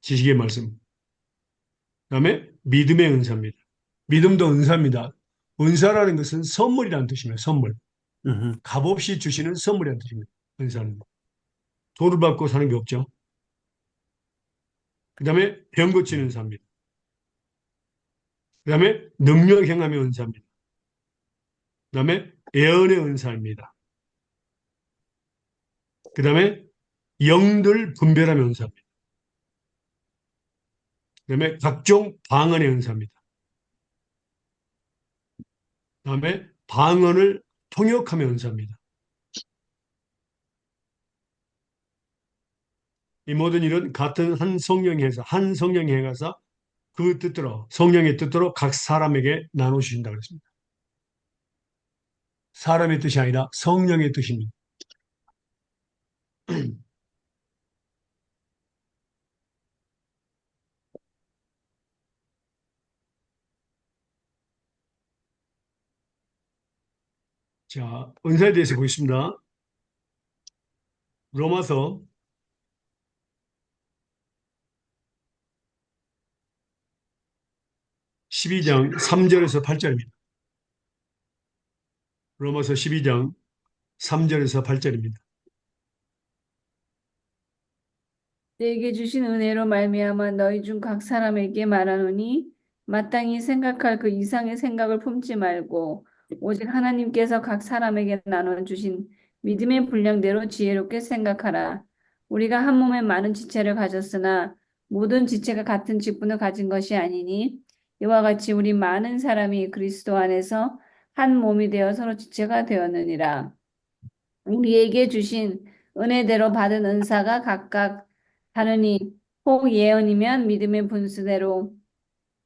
지식의 말씀. 그다음에 믿음의 은사입니다. 믿음도 은사입니다. 은사라는 것은 선물이라는 뜻입니다. 선물. 음, 값없이 주시는 선물이라는 뜻입니다. 은사는. 돈을 받고 사는 게 없죠. 그다음에 병 고치는 은사입니다. 그다음에 능력 행함의 은사입니다. 그다음에 예언의 은사입니다. 그다음에 영들 분별함의 은사입니다. 그다음에 각종 방언의 은사입니다. 그다음에 방언을 통역하며 은사입니다. 이 모든 일은 같은 한 성령이 행하사 그 뜻대로 성령의 뜻대로 각 사람에게 나눠 주신다 그랬습니다. 사람의 뜻이 아니라 성령의 뜻입니다. 자, 은사에 대해서 보겠습니다. 로마서 12장 3절에서 8절입니다. 로마서 12장 3절에서 8절입니다. 내게 주신 은혜로 말미암아 너희 중 각 사람에게 말하노니 마땅히 생각할 그 이상의 생각을 품지 말고 오직 하나님께서 각 사람에게 나눠 주신 믿음의 분량대로 지혜롭게 생각하라. 우리가 한 몸에 많은 지체를 가졌으나 모든 지체가 같은 직분을 가진 것이 아니니 이와 같이 우리 많은 사람이 그리스도 안에서 한 몸이 되어 서로 지체가 되었느니라. 우리에게 주신 은혜대로 받은 은사가 각각 다르니 혹 예언이면 믿음의 분수대로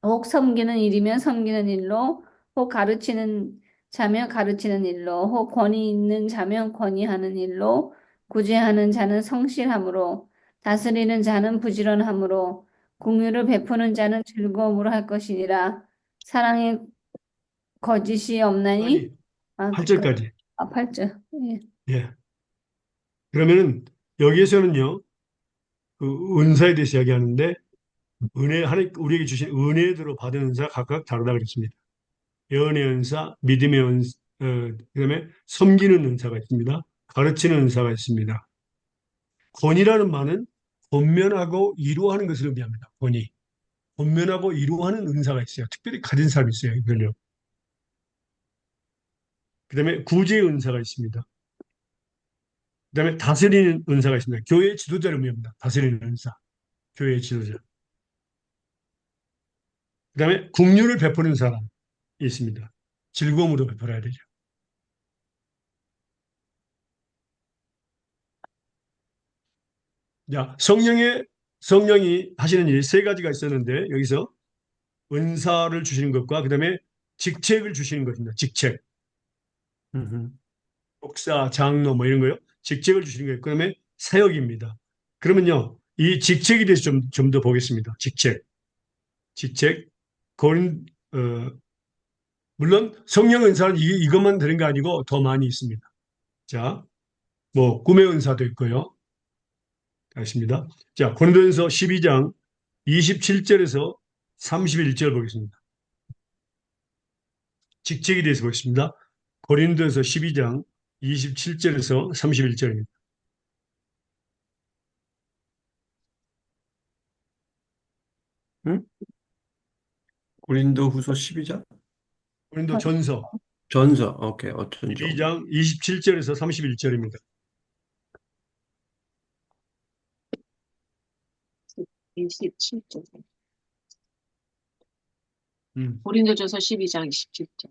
혹 섬기는 일이면 섬기는 일로 혹 가르치는 자면 가르치는 일로 혹 권위 있는 자면 권위하는 일로 구제하는 자는 성실함으로 다스리는 자는 부지런함으로 공유를 베푸는 자는 즐거움으로 할 것이니라. 사랑에 거짓이 없나니 까지 끝까지 8절까지. 8절. 예. 예. 그러면은 여기에서는요. 그 은사에 대해서 이야기하는데 하나님 우리에게 주신 은혜대로 받은 은사가 각각 다르다 그랬습니다. 예언의 은사, 믿음의 은사, 그다음에 섬기는 은사가 있습니다. 가르치는 은사가 있습니다. 권위라는 말은 권면하고 이루하는 것을 의미합니다. 권위. 권면하고 이루하는 은사가 있어요. 특별히 가진 사람이 있어요. 이걸요. 그다음에 구제의 은사가 있습니다. 그다음에 다스리는 은사가 있습니다. 교회의 지도자를 의미합니다. 다스리는 은사. 교회의 지도자. 그다음에 국류를 베푸는 사람이 있습니다. 즐거움으로 베풀어야 되죠. 자, 성령이 하시는 일 세 가지가 있었는데 여기서 은사를 주시는 것과 그다음에 직책을 주시는 것입니다. 직책, 음, 목사, 장로 뭐 이런 거요. 직책을 주시는 거예요. 그다음에 사역입니다. 그러면요, 이 직책에 대해서 좀 더 보겠습니다. 직책. 고린 어, 물론 성령 은사는 이것만 되는 게 아니고 더 많이 있습니다. 자, 뭐 꿈의 은사도 있고요. 알겠습니다. 자, 고린도전서 12장 27절에서 31절 보겠습니다. 직책에 대해서 보겠습니다. 고린도전서 12장 27절에서 31절입니다. 응? 고린도후서 12장? 고린도 전서 전서. 오케이. 어쩐 종. 12장 27절에서 31절입니다. 27절. 음. 고린도전서 12장 27절.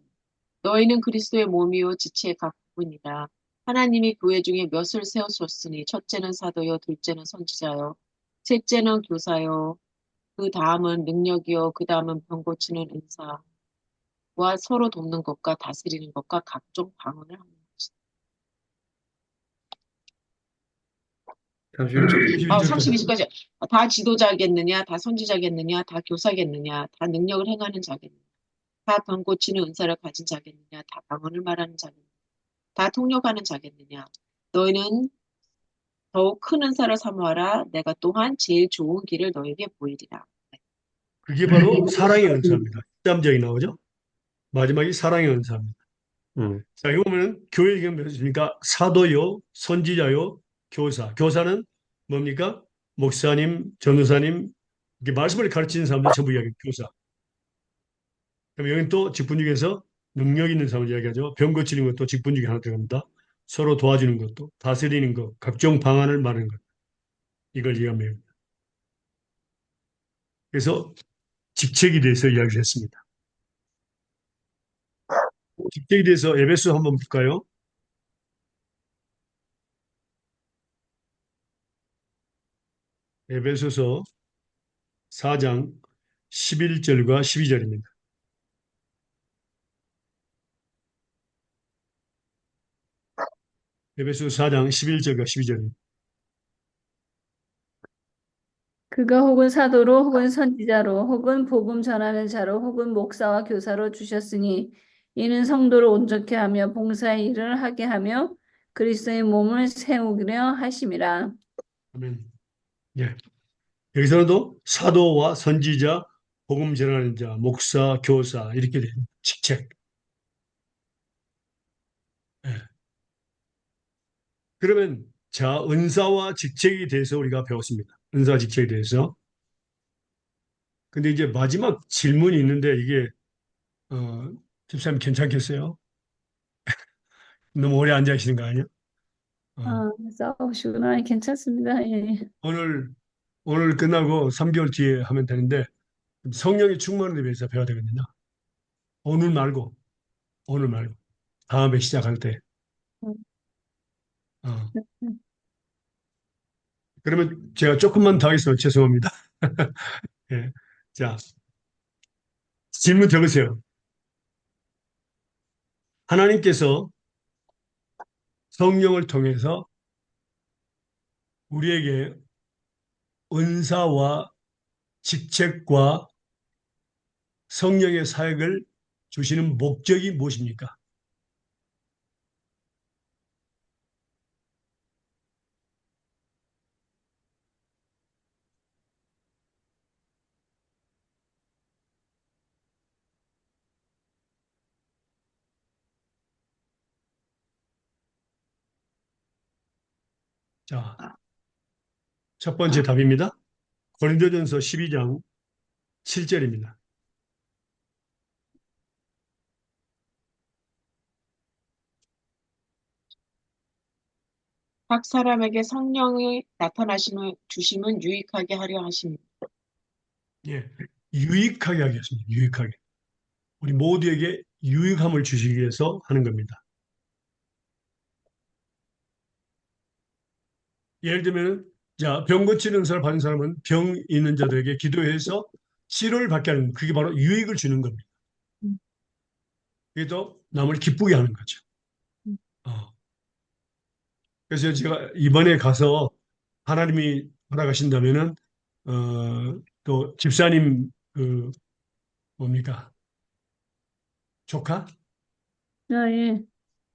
너희는 그리스도의 몸이요 지체의 각 부분이다. 하나님이 교회 중에 몇을 세우셨으니 첫째는 사도요, 둘째는 선지자요, 셋째는 교사요, 그 다음은 능력이요, 그 다음은 병 고치는 은사와 서로 돕는 것과 다스리는 것과 각종 방언을 하는 것이다. 31절. 31절까지. 32절까지 다 지도자겠느냐, 다 선지자겠느냐, 다 교사겠느냐, 다 능력을 행하는 자겠느냐, 다 병 고치는 은사를 가진 자겠느냐, 다 방언을 말하는 자겠느냐, 다 통역하는 자겠느냐. 너희는 더욱 큰 은사를 사모하라. 내가 또한 제일 좋은 길을 너에게 보이리라. 그게 바로 사랑의 은사입니다. 13장이 나오죠. 마지막이 사랑의 은사입니다. 응. 자, 이거 보면 교회 이게 몇입니까? 사도요, 선지자요, 교사. 교사는 뭡니까? 목사님, 전도사님, 이렇게 말씀을 가르치는 사람들 전부 이야기 교사. 그럼 여기는 또 직분 중에서 능력 있는 사람을 이야기하죠. 병 고치는 것도 직분 중에 하나 들어갑니다. 서로 도와주는 것도, 다스리는 것, 각종 방안을 말하는 것. 이걸 이해하면. 그래서 직책에 대해서 이야기를 했습니다. 직책에 대해서 에베소 한번 볼까요? 에베소서 4장 11절과 12절입니다. 에베소 4장 11절과 12절입니다. 그가 혹은 사도로 혹은 선지자로 혹은 복음 전하는 자로 혹은 목사와 교사로 주셨으니 이는 성도를 온전케 하며 봉사의 일을 하게 하며 그리스도의 몸을 세우려 하심이라. 아멘. 예. 여기서도 사도와 선지자, 복음 전하는 자, 목사, 교사 이렇게 된 직책. 예. 그러면 자, 은사와 직책에 대해서 우리가 배웠습니다. 은사 직책에 대해서. 근데 이제 마지막 질문이 있는데 이게 집사님 괜찮겠어요? 너무 오래 앉아 계시는 거 아니야? 어, 아, 싸우시구나. 괜찮습니다. 예. 오늘 끝나고 3개월 뒤에 하면 되는데 성령의 충만에 대해서 배워야 되거든요. 오늘 말고 오늘 말고 다음에 시작할 때. 어. 그러면 제가 조금만 더 하겠습니다. 죄송합니다. 예. 자, 질문 적으세요. 하나님께서 성령을 통해서 우리에게 은사와 직책과 성령의 사역을 주시는 목적이 무엇입니까? 자, 첫 번째 답입니다. 고린도전서 12장 7절입니다. 각 사람에게 성령의 나타나심을 주심은 유익하게 하려 하십니다. 예, 유익하게 하겠습니다. 유익하게. 우리 모두에게 유익함을 주시기 위해서 하는 겁니다. 예를 들면, 자, 병 고치는 은사를 받은 사람은 병 있는 자들에게 기도해서 치료를 받게 하는, 그게 바로 유익을 주는 겁니다. 그게 또 남을 기쁘게 하는 거죠. 어. 그래서 제가 이번에 가서 하나님이 허락하신다면은, 또 집사님, 뭡니까? 조카? 예.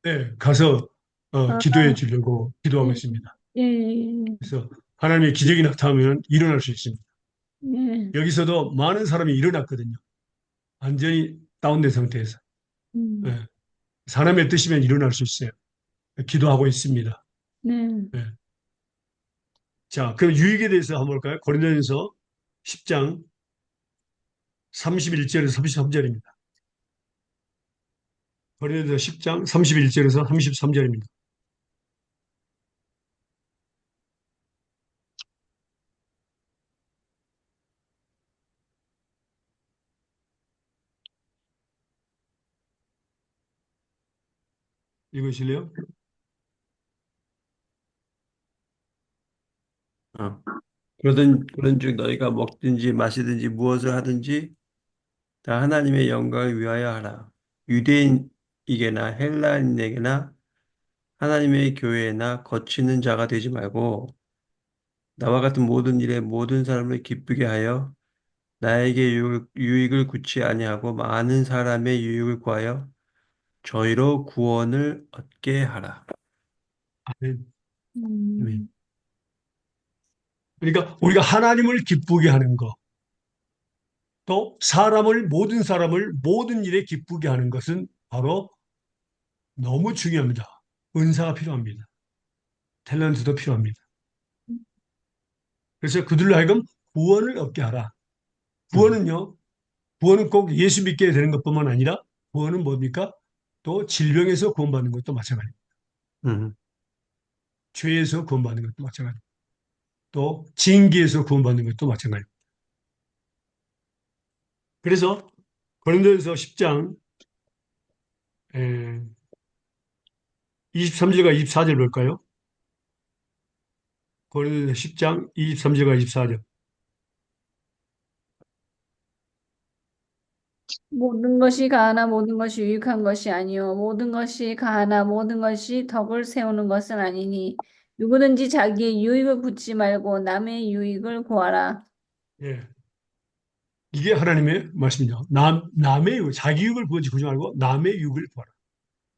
네, 가서 아, 기도해 주려고 기도하고 예, 있습니다. 예, 그래서 하나님의 기적이 나타나면 일어날 수 있습니다. 예. 여기서도 많은 사람이 일어났거든요. 완전히 다운된 상태에서. 음, 예, 사람의 뜻이면 일어날 수 있어요. 기도하고 있습니다. 네. 예. 자, 그럼 유익에 대해서 한번 볼까요? 고린도전서 10장 31절에서 33절입니다. 고린도전서 10장 31절에서 33절입니다. 읽으실래요? 어. 그런즉 너희가 먹든지 마시든지 무엇을 하든지 다 하나님의 영광을 위하여 하라. 유대인에게나 헬라인에게나 하나님의 교회나 거치는 자가 되지 말고 나와 같은 모든 일에 모든 사람을 기쁘게 하여 나에게 유익을 구치 아니하고 많은 사람의 유익을 구하여 저희로 구원을 얻게 하라. 아멘. 아멘. 음, 그러니까 우리가 하나님을 기쁘게 하는 것, 또 모든 사람을 모든 일에 기쁘게 하는 것은 바로 너무 중요합니다. 은사가 필요합니다. 탤런트도 필요합니다. 그래서 그들로 하여금 구원을 얻게 하라. 음, 구원은요, 구원은 꼭 예수 믿게 되는 것뿐만 아니라 구원은 뭡니까? 또 질병에서 구원받는 것도 마찬가지입니다. 음, 죄에서 구원받는 것도 마찬가지입니다. 또 징계에서 구원받는 것도 마찬가지입니다. 그래서 고린도전서 10장 23절과 24절 볼까요? 고린도전서 10장 23절과 24절. 모든 것이 가하나 모든 것이 유익한 것이 아니요 모든 것이 가하나 모든 것이 덕을 세우는 것은 아니니 누구든지 자기의 유익을 굳지 말고 남의 유익을 구하라. 예. 이게 하나님의 말씀이죠. 남의 유익, 자기 유익을 구하지 말고 남의 유익을 구하라.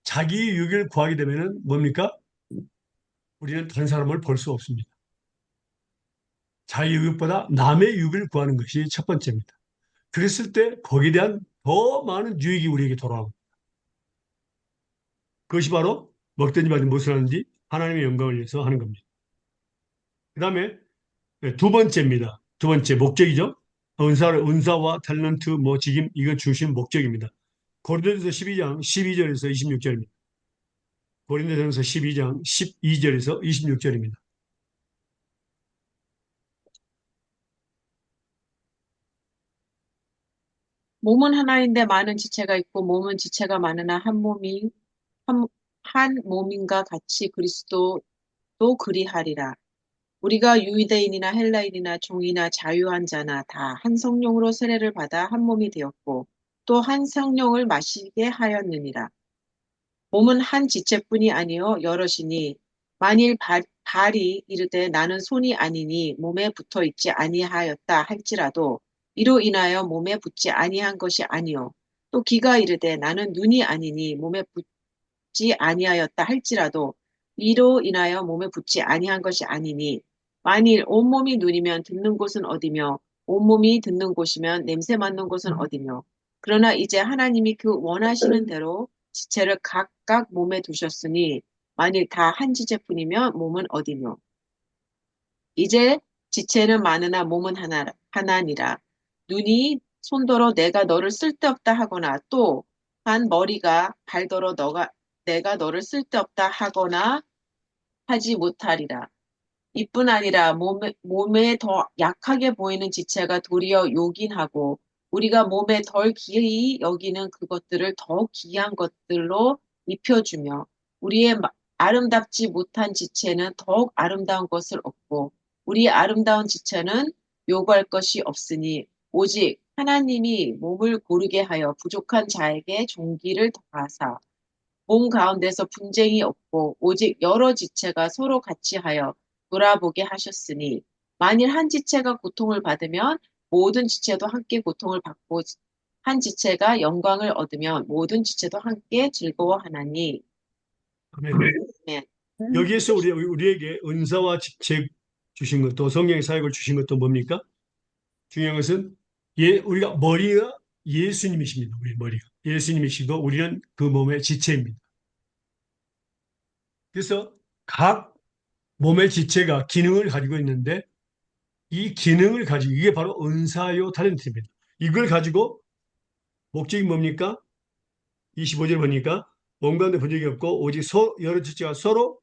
자기 유익을 구하게 되면은 뭡니까? 우리는 다른 사람을 볼 수 없습니다. 자기 유익보다 남의 유익을 구하는 것이 첫 번째입니다. 그랬을 때 거기에 대한 더 많은 유익이 우리에게 돌아오고 그것이 바로 먹든지 말든지 무엇을 하는지 하나님의 영광을 위해서 하는 겁니다. 그 다음에 두 번째입니다. 두 번째 목적이죠. 은사와 탤런트, 뭐 직임 이건 중심 목적입니다. 고린도전서 12장 12절에서 26절입니다. 고린도전서 12장 12절에서 26절입니다. 몸은 하나인데 많은 지체가 있고 몸은 지체가 많으나 한, 한 몸인가 같이 그리스도도 그리하리라. 우리가 유대인이나 헬라인이나 종이나 자유한 자나 다 한 성령으로 세례를 받아 한 몸이 되었고 또 한 성령을 마시게 하였느니라. 몸은 한 지체뿐이 아니요 여럿이니 만일 발이 이르되 나는 손이 아니니 몸에 붙어 있지 아니하였다 할지라도 이로 인하여 몸에 붙지 아니한 것이 아니요 또 귀가 이르되 나는 눈이 아니니 몸에 붙지 아니하였다 할지라도 이로 인하여 몸에 붙지 아니한 것이 아니니 만일 온몸이 눈이면 듣는 곳은 어디며 온몸이 듣는 곳이면 냄새 맡는 곳은 어디며 그러나 이제 하나님이 그 원하시는 대로 지체를 각각 몸에 두셨으니 만일 다 한 지체뿐이면 몸은 어디며 이제 지체는 많으나 몸은 하나니라. 눈이 손더러 내가 너를 쓸데없다 하거나 또 한 머리가 발더러 내가 너를 쓸데없다 하거나 하지 못하리라. 이뿐 아니라 몸에 더 약하게 보이는 지체가 도리어 요긴하고 우리가 몸에 덜 귀히 여기는 그것들을 더 귀한 것들로 입혀주며 우리의 아름답지 못한 지체는 더욱 아름다운 것을 얻고 우리의 아름다운 지체는 요구할 것이 없으니 오직 하나님이 몸을 고르게 하여 부족한 자에게 종기를 더하사 몸 가운데서 분쟁이 없고 오직 여러 지체가 서로 같이 하여 돌아보게 하셨으니 만일 한 지체가 고통을 받으면 모든 지체도 함께 고통을 받고 한 지체가 영광을 얻으면 모든 지체도 함께 즐거워하나니. 아멘. 아멘. 여기에서 우리에게 은사와 직책 주신 것도 성령의 사역을 주신 것도 뭡니까? 중요한 것은 우리가 머리가 예수님이십니다. 우리 머리가 예수님이시고 우리는 그 몸의 지체입니다. 그래서 각 몸의 지체가 기능을 가지고 있는데 이 기능을 가지고 이게 바로 은사요 탤런트입니다. 이걸 가지고 목적이 뭡니까? 25절 보니까 몸 가운데 분적이 없고 오직 여러 지체가 서로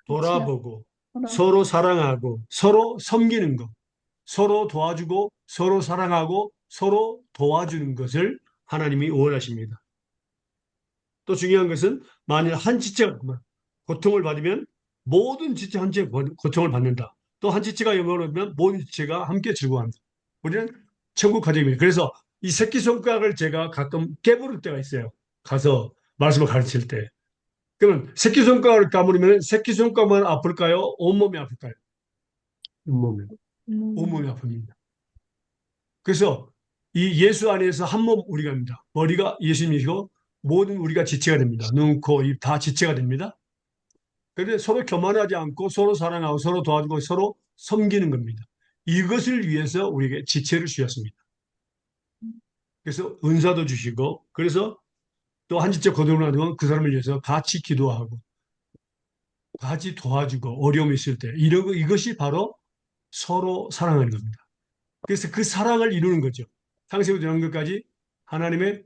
그치요. 돌아보고 서로. 서로 사랑하고 서로 섬기는 것, 서로 도와주고 서로 사랑하고 서로 도와주는 것을 하나님이 원하십니다. 또 중요한 것은 만일 한 지체가 고통을 받으면 모든 지체 한 지체가 고통을 받는다. 또 한 지체가 영광을 얻으면 모든 지체가 함께 즐거워한다. 우리는 천국 가정입니다. 그래서 이 새끼손가락을 제가 가끔 깨부를 때가 있어요. 가서 말씀을 가르칠 때. 그러면 새끼손가락을 까무르면 새끼손가락만 아플까요? 온몸이 아플까요? 온몸이. 온몸이 아픕니다. 그래서 이 예수 안에서 한 몸 우리가 입니다. 머리가 예수님이시고 모든 우리가 지체가 됩니다. 눈, 코, 입 다 지체가 됩니다. 그런데 서로 교만하지 않고 서로 사랑하고 서로 도와주고 서로 섬기는 겁니다. 이것을 위해서 우리에게 지체를 주셨습니다. 그래서 은사도 주시고 그래서 또 한 지체 거듭을 하면 그 사람을 위해서 같이 기도하고 같이 도와주고 어려움이 있을 때 이것이 바로 서로 사랑하는 겁니다. 그래서 그 사랑을 이루는 거죠. 창세부터 연결까지 하나님의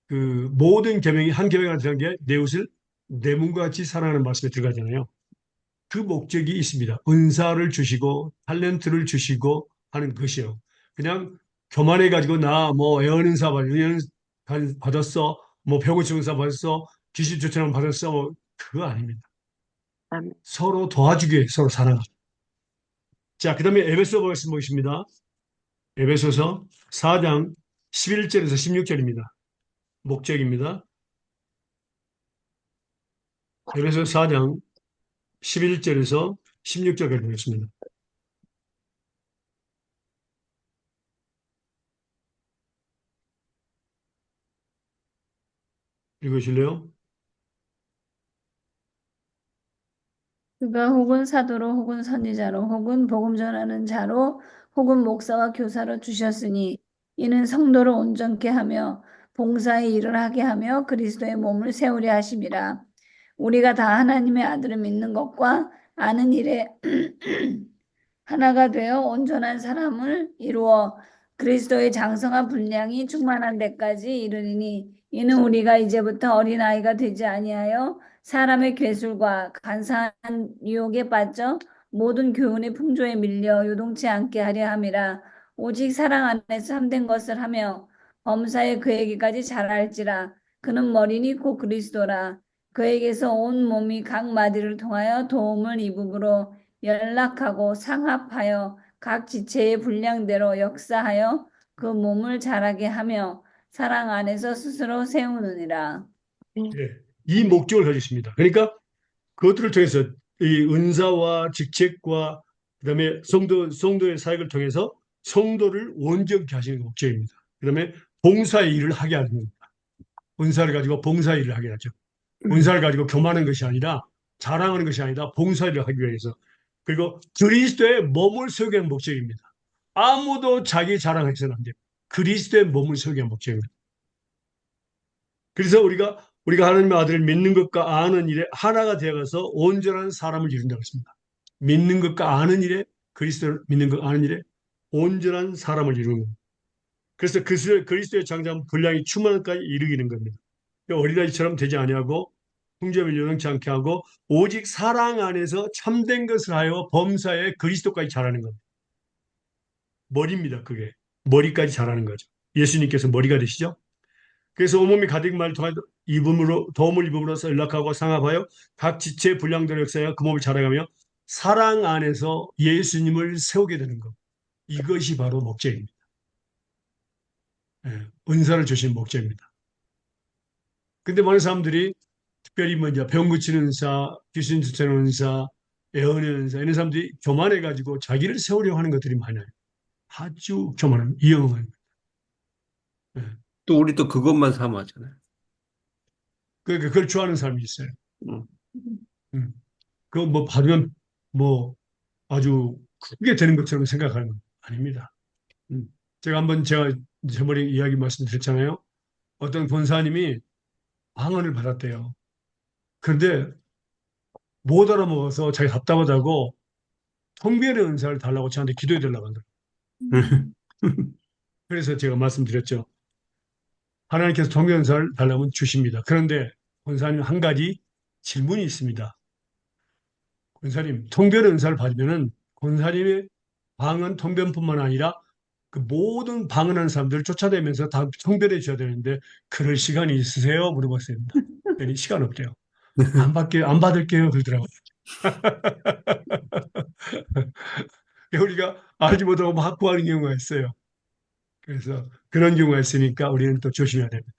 그 모든 계명이 한 계명이 들어간 게 내 옷을 내 몸과 같이 사랑하는 말씀에 들어가잖아요. 그 목적이 있습니다. 은사를 주시고 탤런트를 주시고 하는 것이요. 그냥 교만해 가지고 나 뭐 애언은사 받았어, 뭐 배고침 은사 받았어, 귀신 쫓아남 받았어, 뭐 그거 아닙니다. 아멘. 서로 도와주기 위해 서로 사랑하고. 자, 그다음에 에베소 보겠습니다. 에베소서 4장 11절에서 16절입니다. 목적입니다. 에베소 4장 11절에서 16절까지 보겠습니다. 읽으실래요? 그가 혹은 사도로 혹은 선지자로 혹은 복음 전하는 자로 혹은 목사와 교사로 주셨으니 이는 성도를 온전케 하며 봉사의 일을 하게 하며 그리스도의 몸을 세우려 하심이라. 우리가 다 하나님의 아들을 믿는 것과 아는 일에 하나가 되어 온전한 사람을 이루어 그리스도의 장성한 분량이 충만한 데까지 이르리니 이는 우리가 이제부터 어린아이가 되지 아니하여 사람의 괴술과 간사한 유혹에 빠져 모든 교훈의 풍조에 밀려 요동치 않게 하려 함이라. 오직 사랑 안에서 참된 것을 하며 범사에 그에게까지 자랄지라. 그는 머리니 곧 그리스도라. 그에게서 온 몸이 각 마디를 통하여 도움을 입음으로 연락하고 상합하여 각 지체의 분량대로 역사하여 그 몸을 자라게 하며 사랑 안에서 스스로 세우느니라. 네, 이 목적을 가지고 있습니다. 그러니까 그것들을 통해서 이 은사와 직책과 그다음에 성도의 사역을 통해서 성도를 온전케 하시는 목적입니다. 그다음에 봉사의 일을 하게 하는 겁니다. 은사를 가지고 봉사의 일을 하게 하죠. 은사를 가지고 교만하는 것이 아니라 자랑하는 것이 아니라 봉사의 일을 하기 위해서 그리고 그리스도의 몸을 세우게 하는 목적입니다. 아무도 자기 자랑해서는 안 돼요. 그리스도의 몸을 세우게 하는 목적입니다. 그래서 우리가 하나님의 아들을 믿는 것과 아는 일에 하나가 되어서 온전한 사람을 이룬다고 했습니다. 믿는 것과 아는 일에 그리스도를 믿는 것 아는 일에 온전한 사람을 이루는 겁니다. 그래서 그리스도의 장장 분량이 충만까지 이르기는 겁니다. 어린아이처럼 되지 아니하고 풍조에 요동치 않게 하고 오직 사랑 안에서 참된 것을 하여 범사에 그리스도까지 자라는 겁니다. 머리입니다. 그게 머리까지 자라는 거죠. 예수님께서 머리가 되시죠. 그래서 온몸이 가득 말 통해 도움을 입음으로써 연락하고 상합하여 각 지체 분량대로 역사하여 그 몸을 자라가며 사랑 안에서 예수님을 세우게 되는 것. 이것이 바로 목적입니다. 예, 은사를 주신 목적입니다. 근데 많은 사람들이 특별히 먼저 병 고치는 은사, 귀신 쫓아내는 은사, 애언의 은사 이런 사람들이 교만해가지고 자기를 세우려고 하는 것들이 많아요. 아주 교만한 이영은. 예. 또 우리 또 그것만 사모하잖아요. 그걸 좋아하는 사람이 있어요. 음. 음. 그거 뭐 받으면 뭐 아주 크게 되는 것처럼 생각하는 건 아닙니다. 제가 저번에 이야기 말씀드렸잖아요. 어떤 권사님이 방언을 받았대요. 그런데 못 알아먹어서 자기 답답하다고 통변의 은사를 달라고 저한테 기도해 달라고 하더라고요. 그래서 제가 말씀드렸죠. 하나님께서 통변의 은사를 달라면 주십니다. 그런데 권사님 한 가지 질문이 있습니다. 권사님, 통변의 은사를 받으면은 권사님의 방언 통변뿐만 아니라 그 모든 방언하는 사람들을 쫓아다니면서 다 통변해 줘야 되는데 그럴 시간이 있으세요? 물어봤습니다. 그랬더니 시간 없대요. 안 받을게요. 그러더라고요. 우리가 알지 못하고 막 구하는 경우가 있어요. 그래서 그런 경우가 있으니까 우리는 또 조심해야 됩니다.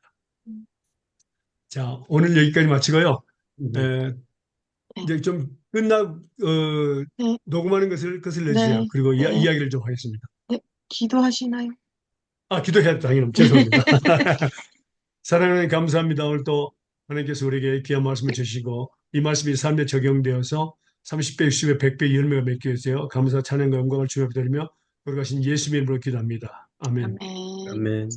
자, 오늘 여기까지 마치고요. 에, 이제 좀 네, 녹음하는 것을 내주세요. 네, 그리고 네, 이야기를 좀 하겠습니다. 네. 기도하시나요? 아, 기도해야 당연히 죄송합니다. 사랑하는 감사합니다. 오늘 또 하나님께서 우리에게 귀한 말씀을 주시고 이 말씀이 삶에 적용되어서 30배, 60배, 100배 열매가 맺게 해주세요. 감사, 찬양과 영광을 주여 드리며 돌아가신 예수님의 이름으로 기도합니다. 아멘. 아멘. 아멘.